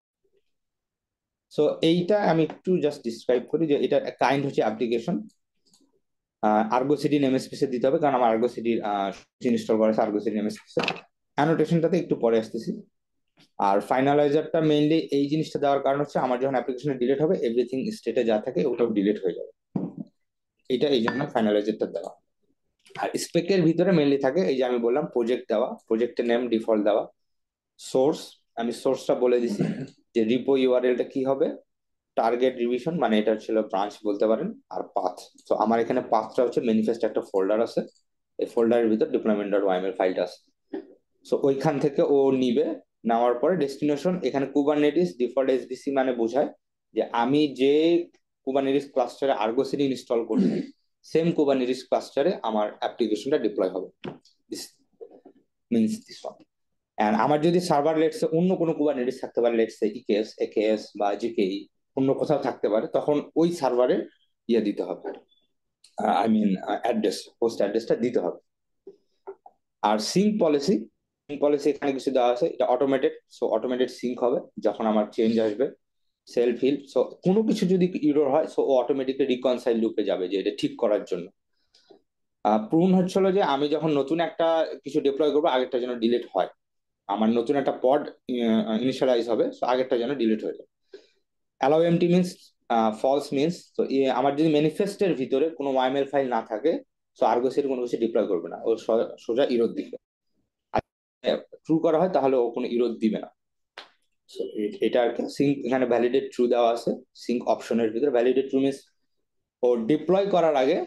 সো এইটা আমি একটু জাস্ট ডিসক্রাইব করি যে এটা কাইন্ড হচ্ছে অ্যাপ্লিকেশন। আর্গো সিডি নেমস্পেসে দিতে হবে, কারণ আমার আর্গো সিডি ইনস্টল করা আছে আর্গো সিডি নেমস্পেসে। অ্যানোটেশনটাতে একটু পরে আসতেছি। আর ফাইনালাইজারটা মেইনলি এই জিনিসটা দেওয়ার কারণ হচ্ছে আমার যখন অ্যাপ্লিকেশনে ডিলিট হবে এভরিথিং স্টেটে যা থাকে ওটাও ডিলিট হয়ে যাবে, এটা এই জন্য ফাইনালাইজারটা দেওয়া। আর স্পেকের ভিতরে মেইনলি থাকে এই যে আমি বললাম প্রজেক্ট দেওয়া, প্রজেক্টের নেম ডিফল্ট দেওয়া, সোর্স আমি সোর্সটা বলে দিছি যে রিপো ইউআরএলটা কি হবে, টার্গেট রিভিশন মানে এটা ছিল ব্রাঞ্চ বলতে পারেন, আর পাথ। তো আমার এখানে পাথটা হচ্ছে ম্যানিফেস্ট একটা ফোল্ডার আছে, এই ফোল্ডারের ভিতর ডিপ্লয়মেন্ট ডট ওয়াইএমএল ফাইলটা আছে। সো ওইখান থেকে ও নিবে, নেওয়ার পরে ডেস্টিনেশন এখানে কুবারনেটিস ডিফল্ট এসডিসি মানে বোঝায় যে আমি যে কুবারনেটিস ক্লাস্টারে আর্গো সিডি ইনস্টল করছি সেম কুবারনেটিস ক্লাস্টারে আমার অ্যাপ্লিকেশনটা ডিপ্লয় হবে। This means this one. And আমার যদি সার্ভার লেটসে অন্য কোনো কুবারনেটিস থাকতে পারে, লেটসে ইকেএস একেএস বা জিকেই অন্য কোথাও থাকতে পারে, তখন ওই সার্ভারে ইয়ে দিতে হবে, আই মিন অ্যাড্রেস, পোস্ট অ্যাড্রেসটা দিতে হবে। আর সিঙ্ক পলিসি, সিঙ্ক পলিসি এখানে কিছু দেওয়া আছে, এটা অটোমেটেড। সো অটোমেটেড সিঙ্ক হবে যখন আমার চেঞ্জ আসবে, সেলফ হিল। সো কোনো কিছু যদি ইরর হয় সো ও অটোমেটিকলি রিকনসাইল লুপে যাবে যে এটা ঠিক করার জন্য। প্রুন হচ্ছিল যে আমি যখন নতুন একটা কিছু ডিপ্লয় করবো আগেরটা যেন ডিলিট হয়, আমার নতুন একটা পড ইনিশিয়ালাইজ হবে, সো আগেরটা যেন ডিলিট হয়ে যায়। Allow empty means false means, তো আমার যদি ম্যানিফেস্টের ভিতরে কোনো ওয়াইএমএল ফাইল না থাকে সো আর্গোসের কোনো কিছু ডিপ্লয় করবে না, ও সোজা ইরর দিবে। ট্রু করা হয় তাহলে ও কোনো ইরোর দিবে না। So, এটা আর কি সিঙ্ক এখানে ভ্যালিডেট ট্রু দেওয়া আছে সিঙ্ক অপশনের ভিতরে। ভ্যালিডেট ট্রু মিনস ও ডিপ্লয় করার আগে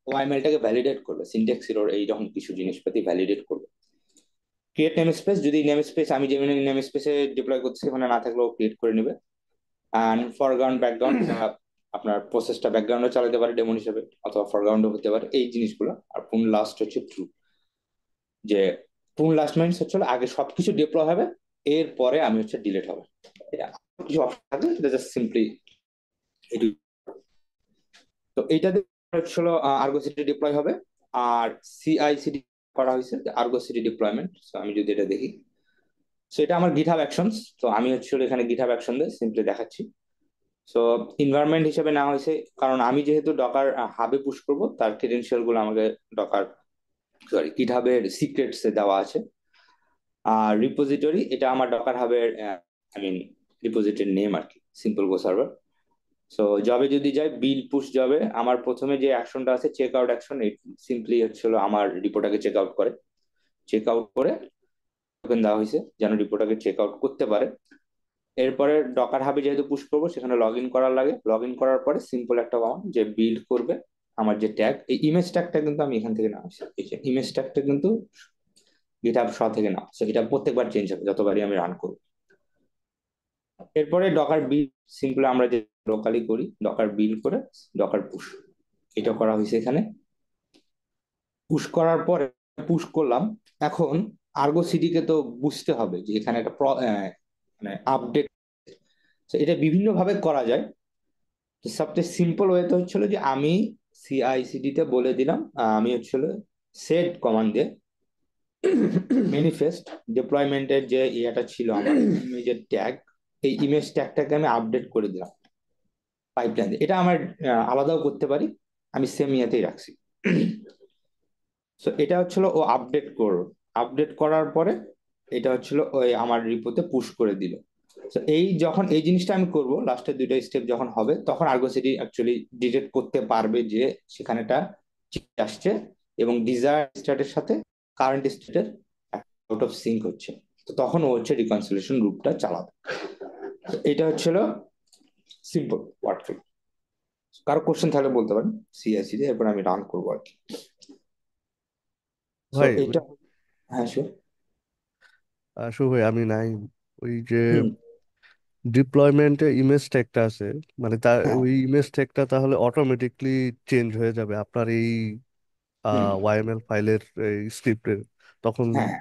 ওয়াইএমএলটাকে ভ্যালিডেট করবে, সিনট্যাক্স এরর এই যখন কিছু জিনিসপাতি ভ্যালিডেট করবে। ক্রিয়েট নেম স্পেস, যদি নেম স্পেস আমি যে নেম স্পেসে ডিপ্লয় করতেছি ওখানে না থাকলে ও ক্রিয়েট করে নেবে। অ্যান্ড ফরগ্রাউন্ড ব্যাকগ্রাউন্ড, আপনার প্রসেসটা ব্যাকগ্রাউন্ডে চালাতে পারে ডেমন হিসেবে, অথবা ফরগ্রাউন্ডও হতে পারে, এই জিনিসগুলো। আর পুন লাস্ট হচ্ছে ট্রু, যে পুন লাস্ট মিনস হচ্ছে আগে সবকিছু ডিপ্লয় হবে এরপরে আমি হচ্ছে ডিলিট হবে। কিছু অপশন থাকে সেটা জাস্ট সিম্পলি এটু। তো এইটাতে হচ্ছিল আর্গো সিটি ডিপ্লয় হবে। আর সিআইসিডি করা হয়েছে আর্গো সিটি ডিপ্লয়মেন্ট। আমি যদি এটা দেখি, সো এটা আমার গিটহাব অ্যাকশনস। তো আমি হচ্ছে এখানে গিটহাব অ্যাকশন দিয়ে সিম্পলি দেখাচ্ছি। সো এনভায়রনমেন্ট হিসেবে নেওয়া হয়েছে কারণ আমি যেহেতু ডকার হাবে পুশ করব তার ক্রেডেনশিয়াল গুলো আমাকে ডকার সরি গিটহাবের সিক্রেটস এ দেওয়া আছে। আর রিপোজিটরি এটা আমার ডকার হাবের আই মিন রিপোজিটরি নেম আর কি, সিম্পল গো সার্ভার। সো জবে যদি যাই, বিল পুশ জবে আমার প্রথমে যে অ্যাকশনটা আছে চেক আউট অ্যাকশন, সিম্পলি হচ্ছিল আমার রিপোর্টটাকে চেক আউট করে, চেক আউট করে টোকেন দেওয়া হয়েছে যেন রিপোর্টটাকে চেক আউট করতে পারে। এরপরে ডকার হাবে যেহেতু পুশ করবো, সেখানে লগ ইন করার লাগে, লগ ইন করার পরে সিম্পল একটা কমান্ড যে বিল্ড করবে আমার যে ট্যাগ, এই ইমেজ ট্যাগটা কিন্তু আমি এখান থেকে নেওয়া হয়েছে, এই যে ইমেজ ট্যাগটা কিন্তু গিটহাব শ থেকে নেওয়া, সো এটা প্রত্যেকবার চেঞ্জ হবে যতবারই আমি রান করবো। এরপরে ডকার বিল, সিম্পলি আমরা যে লোকালি করি ডকার বিল করে ডকার পুশ, এটা করা হয়েছে এখানে। পুশ করার পরে পুশ করলাম। এখন আর্গো সিটিকে তো বুঝতে হবে যে এখানে একটা মানে আপডেট, এটা বিভিন্ন ভাবে করা যায়। তো সবচেয়ে সিম্পল ওয়েতে হচ্ছিল যে আমি সিআইসিডি তে বলে দিলাম, আমি হচ্ছিল সেট কমান্ড দিয়ে ম্যানিফেস্ট ডিপ্লয়মেন্টের যে ইয়েটা ছিল আমার ইমেজের ট্যাগ, এই ইমেজ ট্যাগটাকে আমি আপডেট করে দিলাম পাইপলাইন। এটা আমার আলাদাও করতে পারি, আমি সেম ইয়েতেই রাখছি। সো এটা হচ্ছিল ও আপডেট করো, আপডেট করার পরে এটা হচ্ছিল ওই আমার রিপোতে পুশ করে দিল। তো এই যখন এই জিনিসটা আমি করব, লাস্টের দুইটা স্টেপ যখন হবে, তখন আর্গো সিটি অ্যাকচুয়ালি ডিটেক্ট করতে পারবে যে সেখানেটা আসছে এবং ডিজায়ার স্টেটের সাথে কারেন্ট স্টেটের আউট অফ সিঙ্ক হচ্ছে। তো তখন ও হচ্ছে রিকনসিলিয়েশন লুপটা চালাবে। তো এটা হচ্ছিল সিম্পল ওয়ার্কফ্লো। কারো কোশ্চেন থাকলে বলতে পারেন সিএসসি এরপর আমি রান করবো আর কি। সো
ভাই
এটা, হ্যাঁ শিওর।
শুভ ভাই, আমি নাই ওই যে
হুম।
ডিপ্লয়মেন্টে ইমেজ ট্যাগটা আছে, মানে তার
হ্যাঁ।
ওই ইমেজ ট্যাগটা তাহলে অটোমেটিকলি চেঞ্জ হয়ে যাবে আপনার এই
হুম।
ওয়াইএমএল ফাইলের এই স্ক্রিপ্টের তখন।
হ্যাঁ।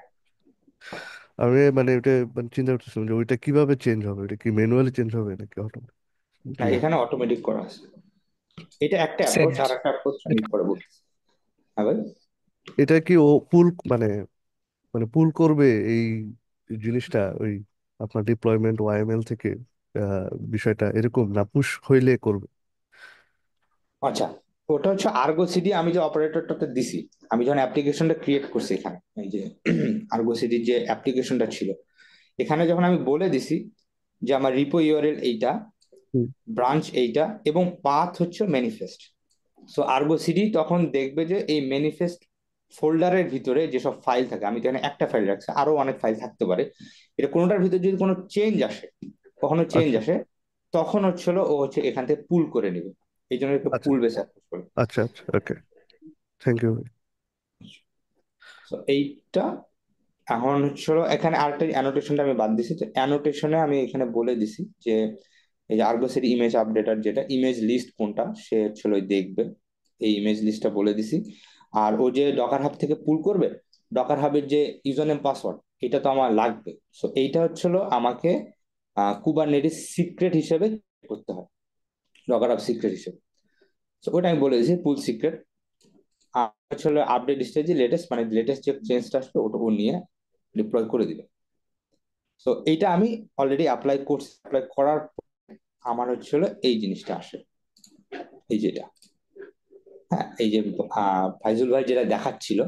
আমি মানে ওইটা মানে চিন্তা করতেছিলাম যে ওইটা কিভাবে চেঞ্জ হবে, এটা কি ম্যানুয়ালি চেঞ্জ হবে নাকি
না,
অটোমেটিক?
এখানে অটোমেটিক করা আছে। এটা একটা
সেম।
অ্যাপ্রোচ, আর একটা অ্যাপ্রোচ আমি পরে বলতেছি। হ্যাঁ ভাই।
এটা কি ও পুল মানে মানে পুল করবে এই জিনিসটা ওই আপনার ডিপ্লয়মেন্ট ওয়াইএমএল থেকে বিষয়টা এরকম, না পুশ হইলে করবে?
আচ্ছা, ওটা হচ্ছে আর্গো সিডি, আমি যে অপারেটরটাতে দিছি, আমি যখন অ্যাপ্লিকেশনটা ক্রিয়েট করছি এখানে, এই যে আর্গো সিডির যে অ্যাপ্লিকেশনটা ছিল, এখানে যখন আমি বলে দিছি যে আমার রিপো ইউআরএল এইটা,
হুম।
ব্রাঞ্চ এইটা এবং পাথ হচ্ছে ম্যানিফেস্ট, সো আর্গো সিডি তখন দেখবে যে এই ম্যানিফেস্ট ফোল্ডারের ভিতরে যেসব ফাইল থাকে, আমি তো এখানে একটা ফাইল রাখছি, আরো অনেক ফাইল থাকতে পারে, এটা কোনোটার ভিতরে যদি কোনো চেঞ্জ আসে, কখনো চেঞ্জ
আচ্ছা
আসে, তখন হচ্ছিল ও হচ্ছে এখান থেকে পুল করে নিবে, এই জন্য একটা
আচ্ছা
পুল বেস অ্যাপ্রোচ করে।
আচ্ছা আচ্ছা, ওকে, থ্যাংক ইউ।
তো এইটা এখন হচ্ছিল এখানে আরেকটা অ্যানোটেশনটা আমি বাদ দিছি, তো অ্যানোটেশনে আমি এখানে বলে দিছি যে এই যে আর্গোসের ইমেজ আপডেটার যেটা ইমেজ লিস্ট কোনটা সে হচ্ছিল দেখবে, এই ইমেজ লিস্টটা বলে দিছি। আর ও যে ডকার হাব থেকে পুল করবে, ডকার হাবের যে ইউজার নেম পাসওয়ার্ড, এটা তো আমার লাগবে। সো এইটা হচ্ছিল আমাকে কুবারনেটিস সিক্রেট হিসেবে করতে হয়, ডকার হাব সিক্রেট হিসেবে। তো ওটা আমি বলে দিয়েছি পুল সিক্রেট। আর হচ্ছিল আপডেট স্টেজে লেটেস্ট, মানে লেটেস্ট যে চেঞ্জটা আসবে ওটা ও নিয়ে ডিপ্লয় করে দিবে। তো এইটা আমি অলরেডি অ্যাপ্লাই করছি, অ্যাপ্লাই করার পর আমার হচ্ছিল এই জিনিসটা আসে, এই যেটা, হ্যাঁ এই যে ফাইজুল ভাই যেটা দেখাচ্ছিল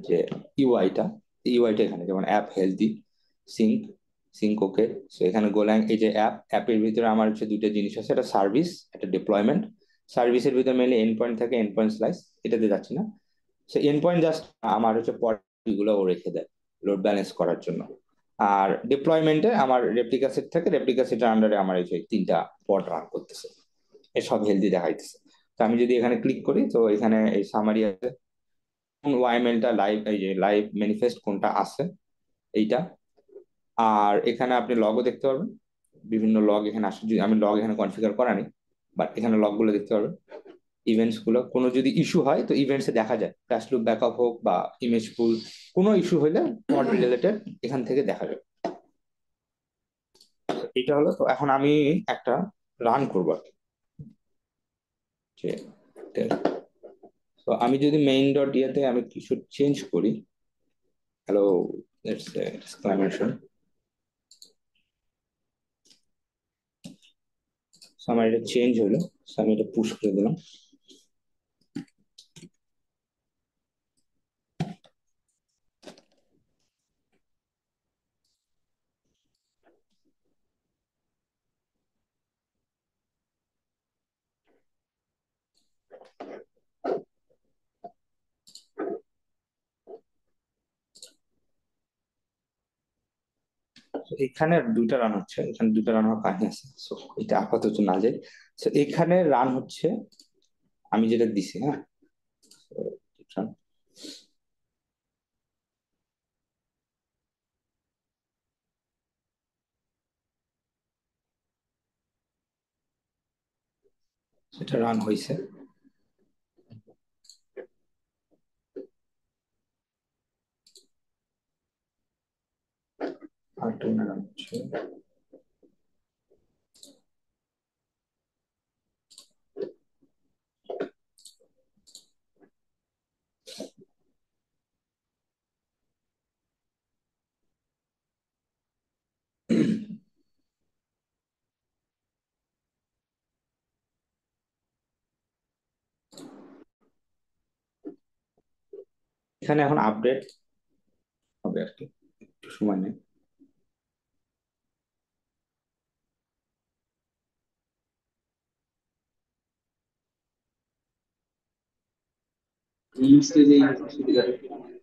যে ইউআইটা, ইউআইটা এখানে যেমন অ্যাপ হেলদি সিঙ্ক, সিঙ্ক ওকে। সো এখানে গোল্যাং এই যে অ্যাপের ভিতরে আমার হচ্ছে দুইটা জিনিস আছে, একটা সার্ভিস, একটা ডিপ্লয়মেন্ট। সার্ভিসের ভিতরে মেনলি এন্ড পয়েন্ট থাকে, এন্ড পয়েন্ট স্লাইস, এটাতে যাচ্ছি না। সে এন্ড পয়েন্ট জাস্ট আমার হচ্ছে পয়েন্টগুলো ও রেখে দেয় লোড ব্যালেন্স করার জন্য। আর ডিপ্লয়মেন্টে আমার রেপ্লিকা সেট থাকে, রেপ্লিকা সেটের আন্ডারে আমার এই যে তিনটা পড রান করতেছে, এসব হেলদি দেখাইতেছে। তো আমি যদি এখানে ক্লিক করি, তো এখানে এই সামারি আছে, কোন ওয়াইমেলটা লাইভ, এই যে লাইভ ম্যানিফেস্ট কোনটা আছে এইটা। আর এখানে আপনি লগও দেখতে পারবেন, বিভিন্ন লগ এখানে আসে, যদি আমি লগ এখানে কনফিগার করা নেই, বাট এখানে লগ গুলো দেখতে পারবেন। ইভেন্টস গুলো, কোনো যদি ইস্যু হয় তো ইভেন্টসে দেখা যায়, ক্র্যাশ লুপ ব্যাকআপ হোক বা ইমেজ পুল, কোনো ইস্যু হলে নট রিলেটেড এখান থেকে দেখা যায়। এটা হলো, তো এখন আমি একটা রান করবো আর কি, যে তো আমি যদি মেইন ডট ইয়েতে আমি কিছু চেঞ্জ করি, hello, let's say exclamation, so আমার এটা চেঞ্জ হলো, সো আমি এটা পুশ করে দিলাম। এখানে দুইটা রান হচ্ছে, এখানে দুইটা রান হওয়ার কাহিনী আছে, সো এটা আপাতত না যায়। সো এখানে রান হচ্ছে আমি যেটা দিছি, হ্যাঁ। So, run। সেটা রান হয়েছে। আর টু রান হচ্ছে। এখানে এখন আপডেট হবে আর কি, একটু সময় নেই।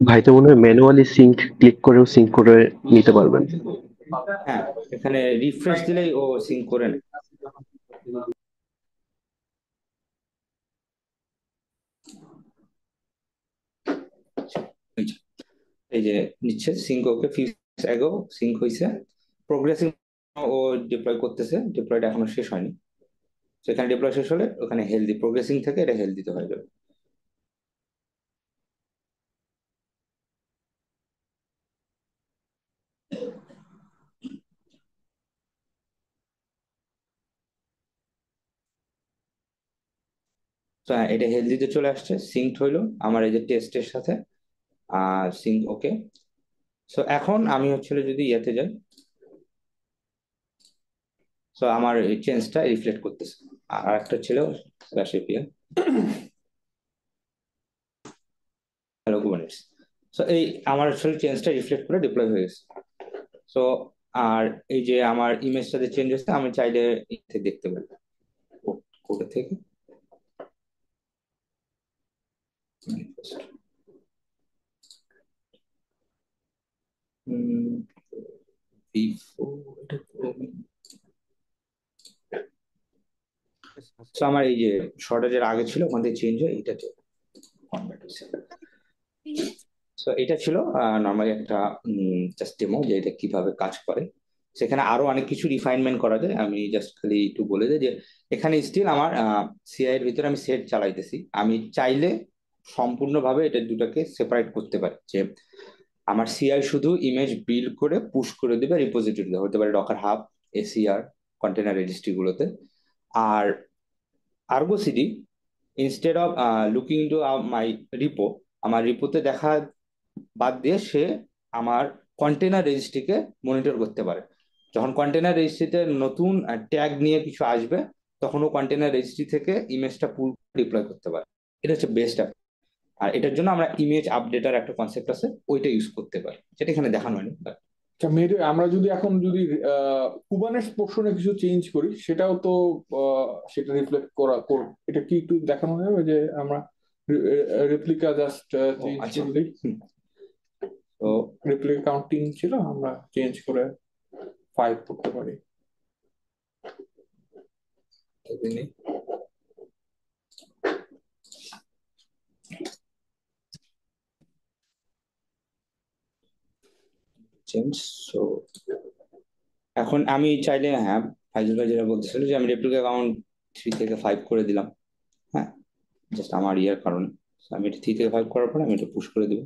ভাই তো মনে হয় ম্যানুয়ালি সিঙ্ক ক্লিক করেও সিঙ্ক করে নিতে পারবেন।
হ্যাঁ, এখানে রিফ্রেশ দিলেই ও সিঙ্ক করে নেয়। এই যে এই যে নিচ্ছে সিঙ্ক, ওকে ফিউ এগো সিঙ্ক হয়েছে, প্রোগ্রেসিং ও ডিপ্লয় করতেছে, ডিপ্লয়টা এখনো শেষ হয়নি। সেখানে ডিপ্লয় শেষ হলে ওখানে হেলদি, প্রোগ্রেসিং থেকে এটা হেলদিতে হয়ে যাবে। তো হ্যাঁ, এটা হেলদিতে চলে আসছে, সিঙ্ক হইলো আমার এই যে টেস্টের সাথে, আর সিঙ্ক ওকে। সো এখন আমি হচ্ছে যদি ইয়েতে যাই, সো আমার এই চেঞ্জটা রিফ্লেক্ট করতেছে। আর একটা ছিল slash API, hello Kubernetes. So এই আমার আসলে চেঞ্জটা রিফ্লেক্ট করে ডিপ্লয় হয়ে গেছে। সো আর এই যে আমার ইমেজটা যে চেঞ্জ হচ্ছে, আমি চাইলে এতে দেখতে পারি কোডে থেকে। তো আমার এই যে শর্টেজের আগে ছিল ওখান থেকে চেঞ্জ হয়ে এটাতে কনভার্ট হয়েছে। তো এটা ছিল নর্মালি একটা জাস্ট ডেমো যে এটা কিভাবে কাজ করে। সেখানে আরো অনেক কিছু রিফাইনমেন্ট করা যায়, আমি জাস্ট খালি একটু বলে দিই যে এখানে স্টিল আমার সিআই এর ভিতরে আমি সেট চালাইতেছি। আমি চাইলে সম্পূর্ণভাবে এটা দুটাকে সেপারেট করতে পারি, যে আমার সিআই শুধু ইমেজ বিল্ড করে পুশ করে দিবে রিপোজিটরিতে, হতে পারে Docker hub, ACR, container registry গুলোতে। আর Argo CD instead of looking into my repo, আমার রিপোতে দেখা বাদ দিয়ে সে আমার কন্টেনার রেজিস্ট্রিকে মনিটর করতে পারে। যখন কন্টেনার রেজিস্ট্রিতে নতুন ট্যাগ নিয়ে কিছু আসবে, তখন ও কন্টেনার রেজিস্ট্রি থেকে ইমেজটা পুল ডিপ্লয় করতে পারে। এটা হচ্ছে বেস্ট অ্যাপ। আর এটার জন্য আমরা ইমেজ আপডেটার একটা কনসেপ্ট আছে, ওইটা ইউজ করতে পারি, যেটা এখানে দেখানো হয়নি।
আচ্ছা আমরা যদি এখন যদি কুবানেটস পোর্শনে কিছু চেঞ্জ করি, সেটাও তো সেটা রিফ্লেক্ট এটা কি একটু দেখানো যাবে যে আমরা রেপ্লিকা জাস্ট চেঞ্জ
আচ্ছা,
করলেই,
তো
রেপ্লিকা কাউন্টিং ছিল, আমরা চেঞ্জ করে 5 করতে পারি।
চেঞ্জ। সো এখন আমি চাইলে, হ্যাঁ, ফাইজুল ভাই যেটা বলতেছিল যে আমি রেপ্লিকা অ্যাকাউন্ট 3 থেকে 5 করে দিলাম। হ্যাঁ, জাস্ট আমার ইয়ার কারণে। So, আমি এটা 3 থেকে 5 করার পরে আমি এটা পুশ করে দিব।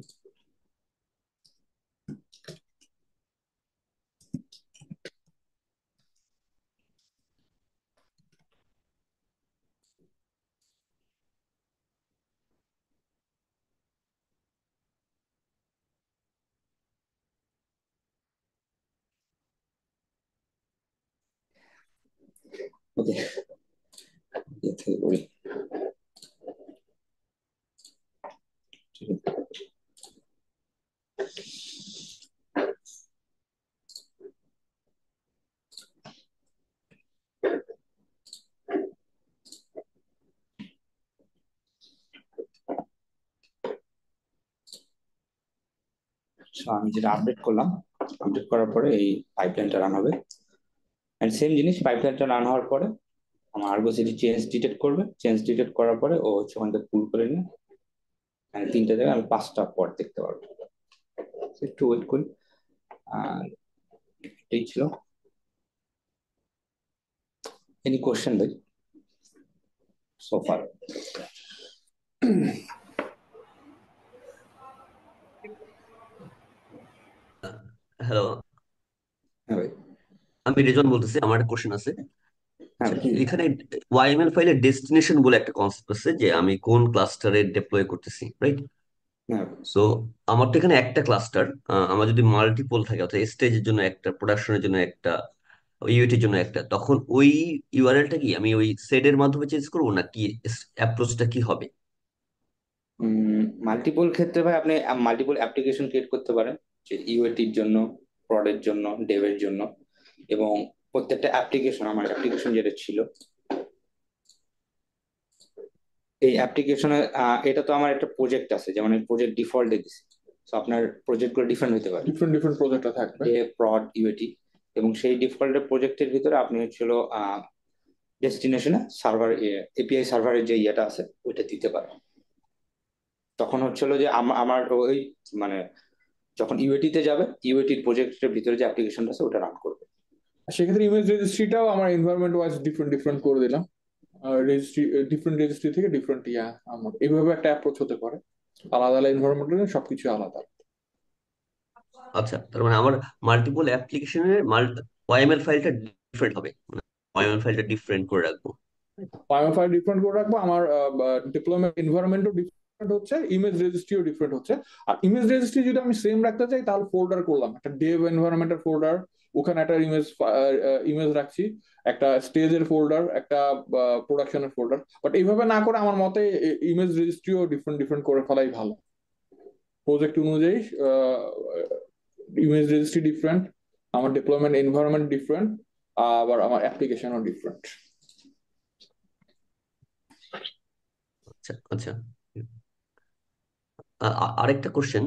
ওকে, ইয়ে থেকে করি। ঠিক আছে। সো আমি যেটা আপডেট করলাম, আপডেট করার পরে এই পাইপলাইনটা রান হবে। এন্ড সেম জিনিস, পাইপলাইনটা রান হওয়ার পরে আমার আর্গো সিটি চেঞ্জ ডিটেক্ট করবে, চেঞ্জ ডিটেক্ট করার পরে ও হচ্ছে ওখান থেকে পুল করে নিয়ে মানে 3টা জায়গায় আমি 5টা পর দেখতে পারবো। So, একটু ওয়েট করি। আর এই ছিল। এনি কোশ্চেন ভাই সো ফার?
হ্যালো,
হ্যাঁ ভাই।
আমি রেজন বলতেছি। আমার একটা কোশ্চেন আছে।
হ্যাঁ
আচ্ছা,
ভাই।
এখানে ওয়াইএমএল ফাইলের ডেস্টিনেশন বলে একটা কনসেপ্ট আছে যে আমি কোন ক্লাস্টারে ডিপ্লয় করতেছি, রাইট?
হ্যাঁ
সো আমার তো এখানে একটা ক্লাস্টার, আমার যদি মাল্টিপল থাকে অর্থাৎ স্টেজের জন্য একটা, প্রোডাকশনের জন্য একটা, ইউএটির জন্য একটা, তখন ওই ইউআরএলটা কি আমি ওই সেডের মাধ্যমে চেঞ্জ করবো নাকি অ্যাপ্রোচটা কি হবে?
মাল্টিপল ক্ষেত্রে ভাই আপনি মাল্টিপল অ্যাপ্লিকেশন ক্রিয়েট করতে পারেন, যে ইউএটির জন্য, প্রডের জন্য, ডেভের জন্য, এবং প্রত্যেকটা অ্যাপ্লিকেশন, আমার অ্যাপ্লিকেশন যেটা ছিল এই অ্যাপ্লিকেশনে, এটা তো আমার একটা প্রজেক্ট আছে, যেমন আমি প্রজেক্ট ডিফল্টে দিছি। তো আপনার প্রজেক্ট গুলো ডিফারেন্ট হতে পারে,
ডিফারেন্ট ডিফারেন্ট প্রজেক্টটা থাকবে।
প্রড, ইউএটি, এবং সেই ডিফল্টের প্রজেক্টের ভিতরে আপনি হচ্ছিল ডেস্টিনেশনে সার্ভার, এপিআই সার্ভারের যে ইয়েটা আছে ওইটা দিতে পারেন। তখন হচ্ছিল যে আমার ওই মানে যখন ইউএটি তে যাবে, ইউএটির প্রজেক্টের ভিতরে যে অ্যাপ্লিকেশনটা আছে ওটা রান করবে।
আর সেক্ষেত্রে ইমেজ রেজিস্ট্রিটাও আমার এনভায়রনমেন্ট ওয়াইজ ডিফারেন্ট ডিফারেন্ট করে দিলাম। রেজিস্ট্রি, ডিফারেন্ট রেজিস্ট্রি থেকে ডিফারেন্ট আমার এইভাবে একটা অ্যাপ্রোচ হতে পারে। আলাদা আলাদা এনভায়রনমেন্ট, সবকিছু আলাদা।
আচ্ছা, তার মানে আমার মাল্টিপল অ্যাপ্লিকেশনের ওয়াইএমএল ফাইলটা ডিফারেন্ট হবে, ওয়াইএমএল ফাইলটা ডিফারেন্ট করে রাখবো।
ফাইল ডিফারেন্ট করে রাখবো। আমার ডিপ্লয়মেন্ট এনভায়রনমেন্টও ডিফারেন্ট হচ্ছে, ইমেজ রেজিস্ট্রিও ডিফারেন্ট হচ্ছে। আর ইমেজ রেজিস্ট্রি যদি আমি সেম রাখতে চাই তাহলে ফোল্ডার করলাম, একটা ডেভ এনভায়রনমেন্টের ফোল্ডার, ওখানে একটা ইমেজ রাখছি, একটা স্টেজের ফোল্ডার, একটা প্রোডাকশনের ফোল্ডার। বাট এইভাবে না করে আমার মতে ইমেজ রেজিস্ট্রিও ডিফারেন্ট ডিফারেন্ট করে ফেলাই ভালো। প্রজেক্ট অনুযায়ী ইমেজ রেজিস্ট্রি ডিফারেন্ট, আমার ডিপ্লয়মেন্ট এনভায়রনমেন্ট ডিফারেন্ট, আবার আমার অ্যাপ্লিকেশনও ডিফারেন্ট।
আচ্ছা আচ্ছা, আরেকটা কোশ্চেন।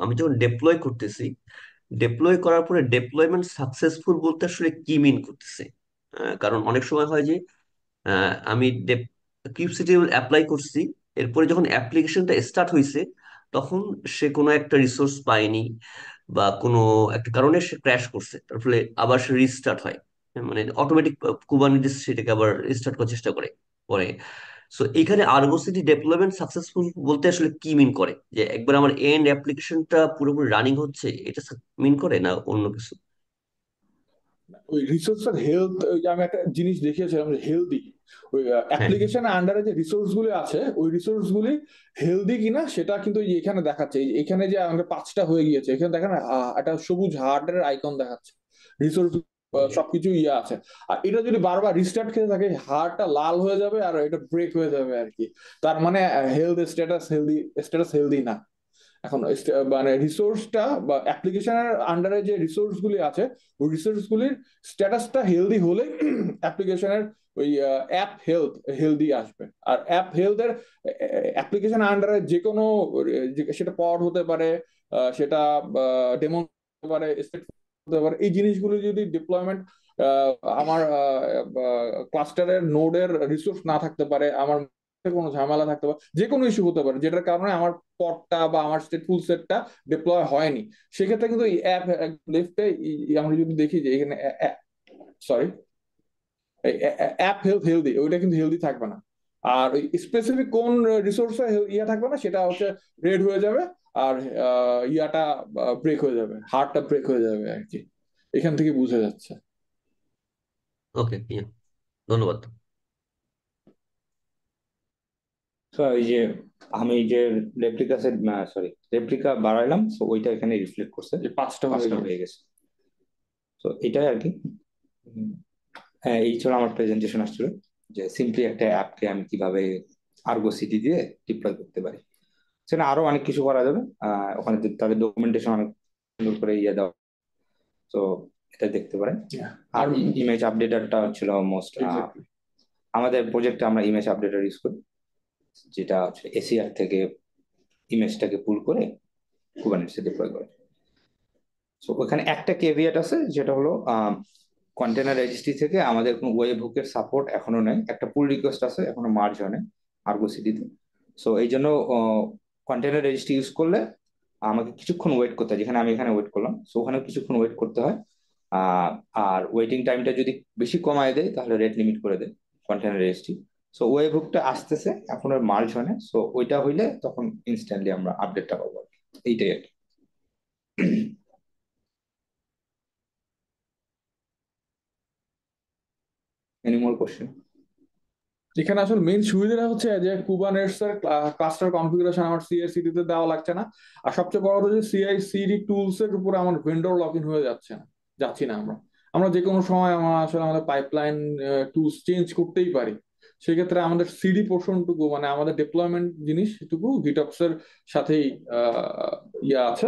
আমি যখন ডেপ্লয় করতেছি, ডেপ্লয় করার পরে ডেপ্লয়মেন্ট সাকসেসফুল বলতে আসলে কি মিন করতেছে? কারণ অনেক সময় হয় যে আমি কিউবসিটিউল অ্যাপ্লাই করছি, এরপরে যখন অ্যাপ্লিকেশনটা স্টার্ট হয়েছে তখন সে কোনো একটা রিসোর্স পায়নি বা কোনো একটা কারণে সে ক্র্যাশ করছে, তার ফলে আবার সে রিস্টার্ট হয়, মানে অটোমেটিক কুবারনেটিস সেটাকে আবার রিস্টার্ট করার চেষ্টা করে পরে। সো এখানে আর্গো সিটি ডেভেলপমেন্ট সাকসেসফুল বলতে আসলে কি মিন করে? যে একবার আমার এন্ড অ্যাপ্লিকেশনটা পুরোপুরি রানিং হচ্ছে, এটা মিন করে না অন্য কিছু?
ওই রিসোর্সের হেলথ, আমি একটা জিনিস দেখিয়েছিলাম যে হেলদি, ওই
হ্যাঁ,
অ্যাপ্লিকেশনের আন্ডারে যে রিসোর্স গুলি আছে ওই রিসোর্স গুলি হেলদি কিনা সেটা কিন্তু এই যে এখানে দেখাচ্ছে। এখানে যে আমাদের 5টা হয়ে গিয়েছে, এখানে দেখেন একটা সবুজ হার্টের আইকন দেখাচ্ছে, রিসোর্স সবকিছু আছে। আর এটা যদি বারবার রিস্টার্ট খেতে থাকে হার্টটা লাল হয়ে যাবে আর এটা ব্রেক হয়ে যাবে আর কি। তার মানে হেলথ স্ট্যাটাস হেলদি না। এখন মানে রিসোর্সটা বা অ্যাপ্লিকেশনের আন্ডারে যে রিসোর্স গুলি আছে ওই রিসোর্স গুলির স্ট্যাটাসটা হেলদি হলে অ্যাপ্লিকেশনের ওই অ্যাপ হেলদি আসবে। আর অ্যাপ হেলথের অ্যাপ্লিকেশন আন্ডারে যে কোনো, সেটা পড হতে পারে, সেটা ডেমো হতে পারে, স্টেট হতে পারে, এই জিনিসগুলি যদি ডিপ্লয়মেন্ট আমার ক্লাস্টারের নোডের রিসোর্স না থাকতে পারে, আমার কোনো ঝামেলা থাকতে পারে, যে কোনো ইস্যু হতে পারে যেটার কারণে আমার পডটা বা আমার স্টেটফুল সেটটা ডিপ্লয় হয়নি, সেক্ষেত্রে কিন্তু এই অ্যাপ লেফটে আমরা যদি দেখি যে এখানে সরি অ্যাপ হেলদি, ওইটা কিন্তু হেলদি থাকবে না। আর ওই স্পেসিফিক কোন রিসোর্স থাকবে না, সেটা হচ্ছে রেড হয়ে যাবে, আর ইয়াটা ব্রেক হয়ে যাবে, হার্টটা ব্রেক হয়ে যাবে আর কি। এখান থেকে বুঝে যাচ্ছে।
ওকে, ধন্যবাদ।
তো এই যে আমি যে রেপ্লিকা সেট, সরি রেপ্লিকা বাড়াইলাম, তো ওইটা এখানে রিফ্লেক্ট করছে,
যে 5টা হয়ে
5টা
গেছে।
হয়ে গেছে। তো এটাই আর কি। হ্যাঁ, এই ছিল আমার প্রেজেন্টেশন আসছিল, যে সিম্পলি একটা অ্যাপকে আমি কিভাবে আর্গো সিটি দিয়ে ডিপ্লয় করতে পারি। সেখানে আরো অনেক কিছু করা যাবে, ওখানে তাদের ডকুমেন্টেশন অনেক সুন্দর করে দাও, তো এটা দেখতে পারেন।
Yeah.
আর ইমেজ আপডেটারটা ছিল মোস্ট,
Exactly.
আমাদের প্রজেক্টে আমরা ইমেজ আপডেটার ইউজ করি, যেটা হচ্ছে এসিআর থেকে ইমেজটাকে পুল করে কুবারনেটিসে ডিপ্লয় করে। সো ওখানে একটা কেভিয়েট আছে, যেটা হলো কন্টেনার রেজিস্ট্রি থেকে আমাদের কোনো ওয়েব হুকের সাপোর্ট এখনো নেই। একটা পুল রিকোয়েস্ট আছে, এখনো মার্জ হয় নাই আর্গো সিটিতে। সো এই জন্য কন্টেনার রেজিস্ট্রি ইউজ করলে আমাকে কিছুক্ষণ ওয়েট করতে হয়, যেখানে আমি এখানে ওয়েট করলাম, সো ওখানে কিছুক্ষণ ওয়েট করতে হয়। আহ, আর ওয়েটিং টাইমটা যদি বেশি কমায় দেয় তাহলে রেট লিমিট করে দেয় কন্টেনার রেজিস্ট্রি। সো ওয়েব হুকটা আসতেছে, এখন আর মার্জ হয় না, সো ওইটা হইলে তখন ইনস্ট্যান্টলি আমরা আপডেটটা পাবো আর কি। এইটাই আর কি। Any more question?
এখানে আসলে মেইন সুবিধাটা হচ্ছে যে কুবানেটস এর ক্লাস্টার কনফিগারেশন আমার সিআই/সিডি তে দেওয়া লাগছে না। আর সবচেয়ে বড় কথা যে সিআই/সিডি টুলস এর উপরে আমার ভেন্ডর লক ইন হয়ে যাচ্ছি না আমরা। আমরা যে কোনো সময় আমরা আসলে আমাদের পাইপলাইন টুলস চেঞ্জ করতেই পারি। সেক্ষেত্রে আমাদের সিডি পোর্শনটুকু মানে আমাদের ডিপ্লয়মেন্ট জিনিসটুকু গিটঅপস এর সাথেই আহ, ইয়া আছে,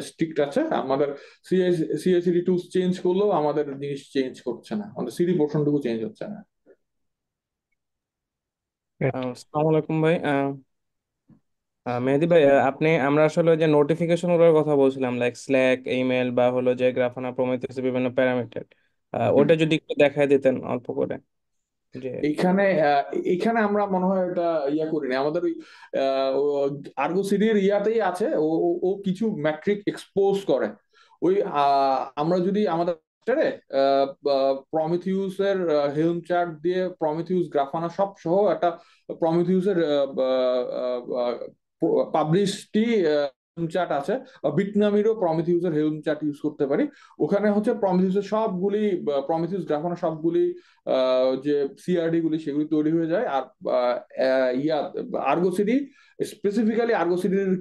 স্ট্রিক্ট আছে। আমাদের সিআই/সিডি টুলস চেঞ্জ করলেও আমাদের জিনিস চেঞ্জ করছে না, আমাদের সিডি পোর্শনটুকু চেঞ্জ হচ্ছে না।
Great.
আসসালামু আলাইকুম ভাই। মেহেদি ভাই, আপনি আমরা আসলে ওই যে নোটিফিকেশন গুলোর কথা বলছিলাম, লাইক স্ল্যাক, ইমেল বা হলো যে গ্রাফানা, প্রমিথিয়াস, বিভিন্ন প্যারামিটার, ওটা যদি একটু দেখায় দিতেন অল্প করে যে।
এইখানে এইখানে আমরা মনে হয় এটা ইয়া করিনি আমাদের ওই আর্গো সিডির ইয়াতেই আছে। ও ও ও কিছু ম্যাট্রিক এক্সপোজ করে। ওই আমরা যদি আমাদের প্রমিথিউস এর হেলম চার্ট দিয়ে প্রমিথিউস গ্রাফানা সব সহ একটা প্রমিথিউসের পাবলিশটি চার্ট আছে, বিটনামিরও প্রমিথিউসের হেলম চার্ট ইউজ করতে পারি। ওখানে হচ্ছে প্রমিথিউসের সবগুলি প্রমিথিউস গ্রাফানা সবগুলি যে সিআরডি গুলি সেগুলি তৈরি হয়ে যায়। আর ইয়া আর্গো সিডি, স্পেসিফিক্যালি আর্গো সিডির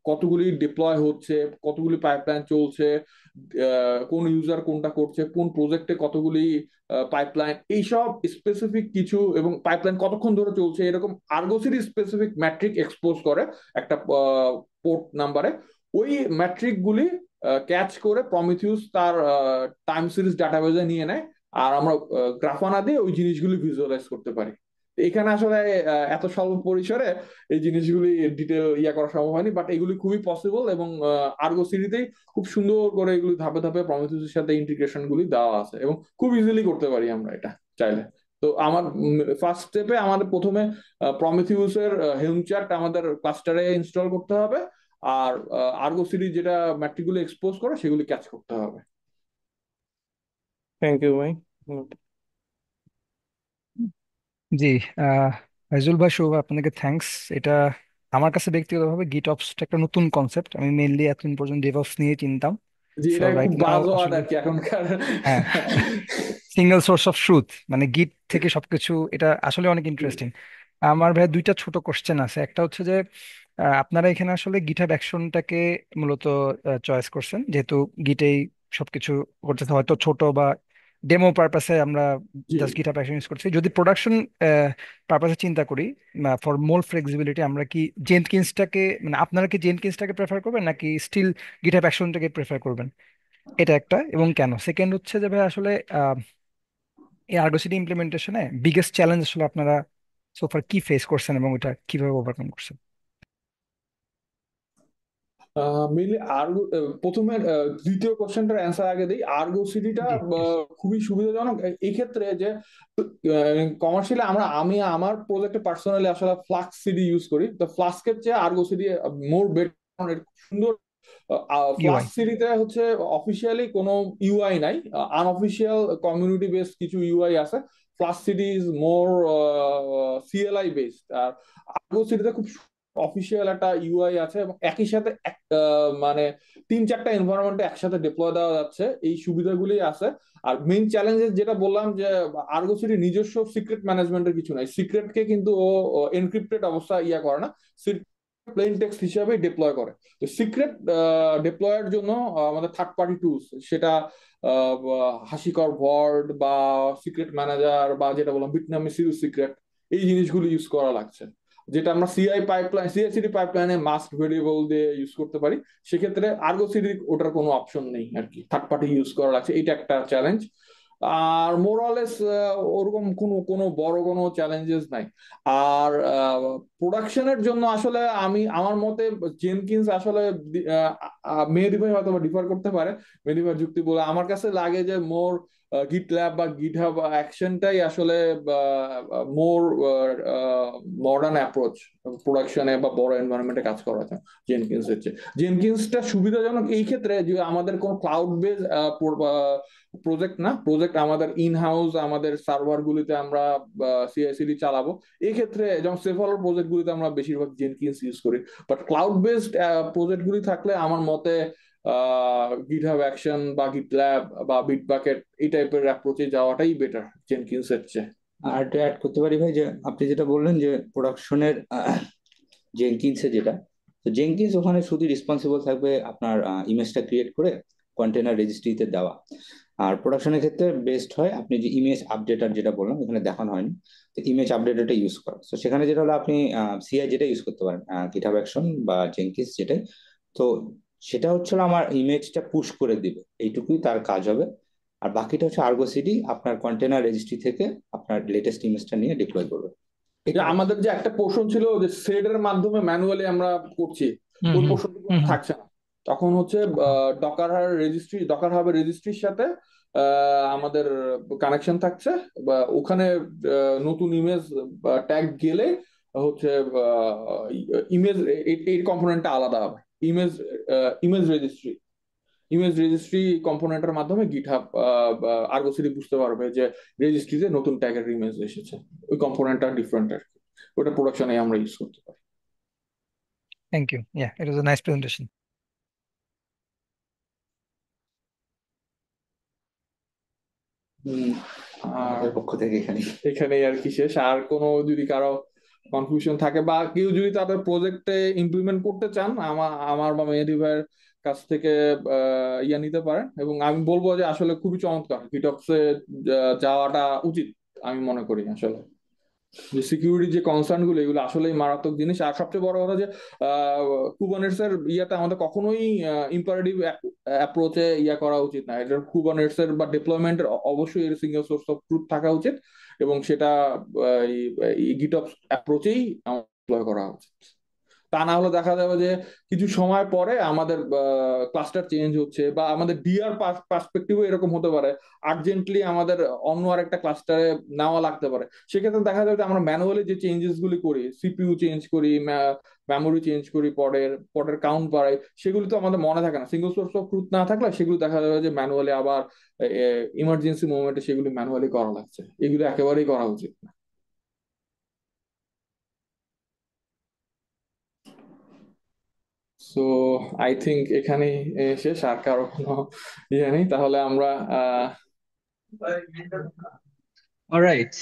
কতগুলি ডিপ্লয় হচ্ছে, কতগুলি পাইপলাইন চলছে, কোন ইউজার কোনটা করছে, কোন প্রজেক্টে কতগুলি পাইপলাইন, এইসব স্পেসিফিক কিছু, এবং পাইপলাইন কতক্ষণ ধরে চলছে, এরকম আর্গো সিডি স্পেসিফিক ম্যাট্রিক এক্সপোজ করে একটা পোর্ট নাম্বারে। ওই ম্যাট্রিক গুলি ক্যাচ করে প্রমিথিউস তার টাইম সিরিজ ডাটাবেজে নিয়ে নেয়। আর আমরা গ্রাফানা দিয়ে ওই জিনিসগুলি ভিজুয়ালাইজ করতে পারি। তো এখানে আসলে এত স্বল্প পরিসরে এই জিনিসগুলি ডিটেল ইয়া করা সম্ভব হয়নি, বাট এগুলি খুবই পসিবল। এবং আর্গো সিরিতেই খুব সুন্দর করে এগুলি ধাপে ধাপে প্রমিথিউসের সাথে ইন্টিগ্রেশন গুলি দেওয়া আছে, এবং খুব ইজিলি করতে পারি আমরা এটা চাইলে। তো আমার ফার্স্ট স্টেপে আমাদের প্রথমে প্রমিথিউসের হেলম চার্ট আমাদের ক্লাস্টারে ইনস্টল করতে হবে। আর আর্গো সিডি যেটা ম্যাট্রিক গুলো এক্সপোজ করে সেগুলি ক্যাচ করতে হবে।
থ্যাংক ইউ ভাই।
জি, আহ ফাইজুল ভাই, শুভ আপনাকে থ্যাঙ্কস। এটা আমার কাছে ব্যক্তিগতভাবে গিটঅপস একটা নতুন কনসেপ্ট। আমি মেইনলি এতদিন পর্যন্ত ডেভঅপস নিয়ে চিনতাম।
যে
সো
এটা খুব
রাইট নাও
বাজওয়ার্ড
আসলে
আর কি এখনকার।
হ্যাঁ, সিঙ্গেল সোর্স অফ ট্রুথ মানে গিট থেকে সবকিছু, এটা আসলে অনেক ইন্টারেস্টিং। আমার ভাই দুইটা ছোট কোশ্চেন আছে। একটা হচ্ছে যে আপনারা এখানে আসলে গিটহাব অ্যাকশনটাকে মূলত চয়েস করছেন, যেহেতু গিটেই সবকিছু করতেছে, হয়তো ছোট বা ডেমো পারপাসে আমরা
জি।
জাস্ট গিটহাব অ্যাকশন ইউজ করছি। যদি প্রোডাকশন পারপাসে চিন্তা করি, ফর মোর ফ্লেক্সিবিলিটি, আমরা কি জেনকিন্সটাকে মানে আপনারা কি জেনকিন্সটাকে প্রেফার করবেন নাকি স্টিল গিটহাব অ্যাকশনটাকে প্রেফার করবেন? এটা একটা। এবং কেন? সেকেন্ড হচ্ছে যে ভাই আসলে এই আর্গো সিটি ইমপ্লিমেন্টেশনে বিগেস্ট চ্যালেঞ্জ আসলে আপনারা সোফার কি ফেস করছেন এবং ওটা কিভাবে ওভারকাম করছেন?
মেইনলি আর্গো, প্রথমে দ্বিতীয় কোশ্চেনটার অ্যান্সার আগে দিই। আর্গো সিটিটা
জি প্লিজ।
খুবই সুবিধাজনক এই ক্ষেত্রে যে কমার্শিয়ালি আমি আমার প্রজেক্টে পার্সোনালি আসলে ফ্লাক্স সিডি ইউজ করি। তো ফ্লাস্কের চেয়ে আর্গো সিডি মোর বেটার, সুন্দর।
ইউআই।
ফ্লাস্ক সিডিতে হচ্ছে অফিসিয়ালি কোনো ইউআই নাই, আনঅফিসিয়াল কমিউনিটি বেসড কিছু ইউআই আছে। Flux CD is more CLI based. আর আর্গো সিটিতে খুব অফিসিয়াল একটা ইউআই আছে, এবং একই সাথে মানে 3-4টা এনভায়রনমেন্টে একসাথে ডিপ্লয় দেওয়া যাচ্ছে, এই সুবিধাগুলি আছে। আর মেইন চ্যালেঞ্জেস যেটা বললাম যে আর্গো সিটি নিজস্ব সিক্রেট ম্যানেজমেন্টের কিছু নাই। সিক্রেটকে কিন্তু ও এনক্রিপ্টেড অবস্থা ইয়া করে না, প্লেন টেক্সট হিসাবে ডিপ্লয় করে। তো সিক্রেট ডিপ্লয়ের জন্য আমাদের থার্ড পার্টি টুলস, সেটা হাসিকর ভর্ড বা সিক্রেট ম্যানেজার বা যেটা বললাম বিটনামি সিক্রেট, এই জিনিসগুলো ইউজ করা লাগছে। যেটা আমরা সিআইসিডি পাইপলাইনে মাস্ক ভেরিয়েবল দিয়ে ইউজ করতে পারি, সেক্ষেত্রে আর্গো সিডি ওটার কোনো অপশন নেই আর কি, থার্ড পার্টি ইউজ করা লাগছে। এটা একটা চ্যালেঞ্জ। আর মোরালেস ওরকম কোনো কোনো বড় কোনো চ্যালেঞ্জেস নাই। আর প্রোডাকশনের জন্য আসলে আমার মতে জেনকিন্স আসলে মেহেদী ভাই হয়তো ডিফার করতে পারে। মেহেদী ভাই যুক্তি বলে আমার কাছে লাগে যে মোর গিট ল্যাব বা গিট হাব অ্যাকশনটাই আসলে মোর মডার্ন অ্যাপ্রোচ প্রোডাকশনে বা বড় এনভায়রনমেন্টে কাজ করা যায় জেনকিন্স হচ্ছে। জেনকিন্সটা সুবিধাজনক এই ক্ষেত্রে যে আমাদের কোনো ক্লাউড বেজ প্রজেক্ট না, প্রজেক্ট আমাদের ইন হাউস আমাদের সার্ভার গুলিতে আমরা সিআইসিডি চালাবো। এই ক্ষেত্রে যেমন সেফার প্রজেক্ট গুলিতে আমরা বেশিরভাগ জেনকিন্স ইউজ করি। বাট ক্লাউড বেসড প্রজেক্ট গুলি থাকলে আমার মতে গিটহাব অ্যাকশন বা গিটল্যাব বা বিটবাকেট এই টাইপের অ্যাপ্রোচে যাওয়াটাই বেটার জেনকিন্স এর চেয়ে।
আর একটা অ্যাড করতে পারি ভাই, যে আপনি যেটা বললেন যে প্রোডাকশনের জেনকিন্সে যেটা, তো জেনকিন্স ওখানে শুধু রেসপন্সিবল থাকবে আপনার ইমেজটা ক্রিয়েট করে কন্টেনার রেজিস্ট্রিতে দেওয়া। আর প্রোডাকশনের ক্ষেত্রে বেস্ট হয় আপনি যে ইমেজ আপডেটার যেটা বললাম, এখানে দেখানো হয়নি, তো ইমেজ আপডেটারটা ইউজ করা। তো সেখানে যেটা হলো আপনি সিআই যেটা ইউজ করতে পারেন, গিটহাব অ্যাকশন বা জেনকিন্স যেটাই। তো সেটা হচ্ছে আমার ইমেজটা পুশ করে দিবে, এইটুকুই তার কাজ হবে। আর বাকিটা হচ্ছে আর্গো সিডি আপনার কন্টেনার রেজিস্ট্রি থেকে আপনার লেটেস্ট ইমেজটা নিয়ে ডিপ্লয় করবে।
যে আমাদের যে একটা পোর্শন ছিল যে থ্রেডের মাধ্যমে ম্যানুয়ালি আমরা করছি,
হুম
ওই
হুম
পোর্শনটুকু
হুম হুম।
থাকছে না। তখন হচ্ছে ডকার হাবের রেজিস্ট্রির সাথে আমাদের কানেকশন থাকছে, বা ওখানে নতুন ইমেজ ট্যাগ গেলে হচ্ছে ইমেজ এই কম্পোনেন্টটা আলাদা হবে। Image image registry image registry কম্পোনেন্টের মাধ্যমে গিটহাব আর্গো সিডি বুঝতে পারবে যে রেজিস্ট্রিতে নতুন ট্যাগের ইমেজ এসেছে। ওই কম্পোনেন্টটা ডিফারেন্ট আর কি। ওটা প্রোডাকশনে আমরা ইউজ করতে পারি।
Thank you, yeah it was a nice presentation.
আর
আমাদের পক্ষ থেকে এখানে
এখানেই আর কি শেষ। আর কোনো যদি কারো কনফিউশন থাকে বা কেউ যদি তাদের প্রজেক্টে ইমপ্লিমেন্ট করতে চান, আমার বা মেহেদী ভাইয়ের কাছ থেকে ইয়া নিতে পারেন। এবং আমি বলবো যে আসলে খুবই চমৎকার গিটঅপসে যাওয়াটা উচিত আমি মনে করি। আসলে যে সিকিউরিটি যে কনসার্ন গুলো এগুলো আসলেই মারাত্মক জিনিস। আর সবচেয়ে বড় কথা যে কুবানেটস এর ইয়াতে আমাদের কখনোই ইম্পারেটিভ অ্যাপ্রোচে ইয়া করা উচিত না। এটার কুবানেটস এর বা ডেপ্লয়মেন্টের অবশ্যই এর সিঙ্গেল সোর্স অফ ট্রুথ থাকা উচিত, এবং সেটা গিটঅপস অ্যাপ্রোচেই ডিপ্লয় করা উচিত। তা না হলে দেখা যাবে যে কিছু সময় পরে আমাদের ক্লাস্টার চেঞ্জ হচ্ছে, বা আমাদের ডিআর পার্সপেক্টিভও এরকম হতে পারে, আর্জেন্টলি আমাদের অন্য আরেকটা ক্লাস্টারে নেওয়া লাগতে পারে। সেক্ষেত্রে দেখা যাবে যে আমরা ম্যানুয়ালি যে চেঞ্জেস গুলি করি, সিপিইউ চেঞ্জ করি, মেমোরি চেঞ্জ করি, পডের পডের কাউন্ট বাড়াই, সেগুলি তো আমাদের মনে থাকে না। সিঙ্গল সোর্স অফ ট্রুথ না থাকলে সেগুলো দেখা যাবে যে ম্যানুয়ালি আবার ইমার্জেন্সি মোমেন্টে সেগুলি ম্যানুয়ালি করা লাগছে। এগুলো একেবারেই করা উচিত না। সো আই থিঙ্ক এখানেই শেষ। আর কারো কোনো ইয়ে নেই, তাহলে আমরা
All right.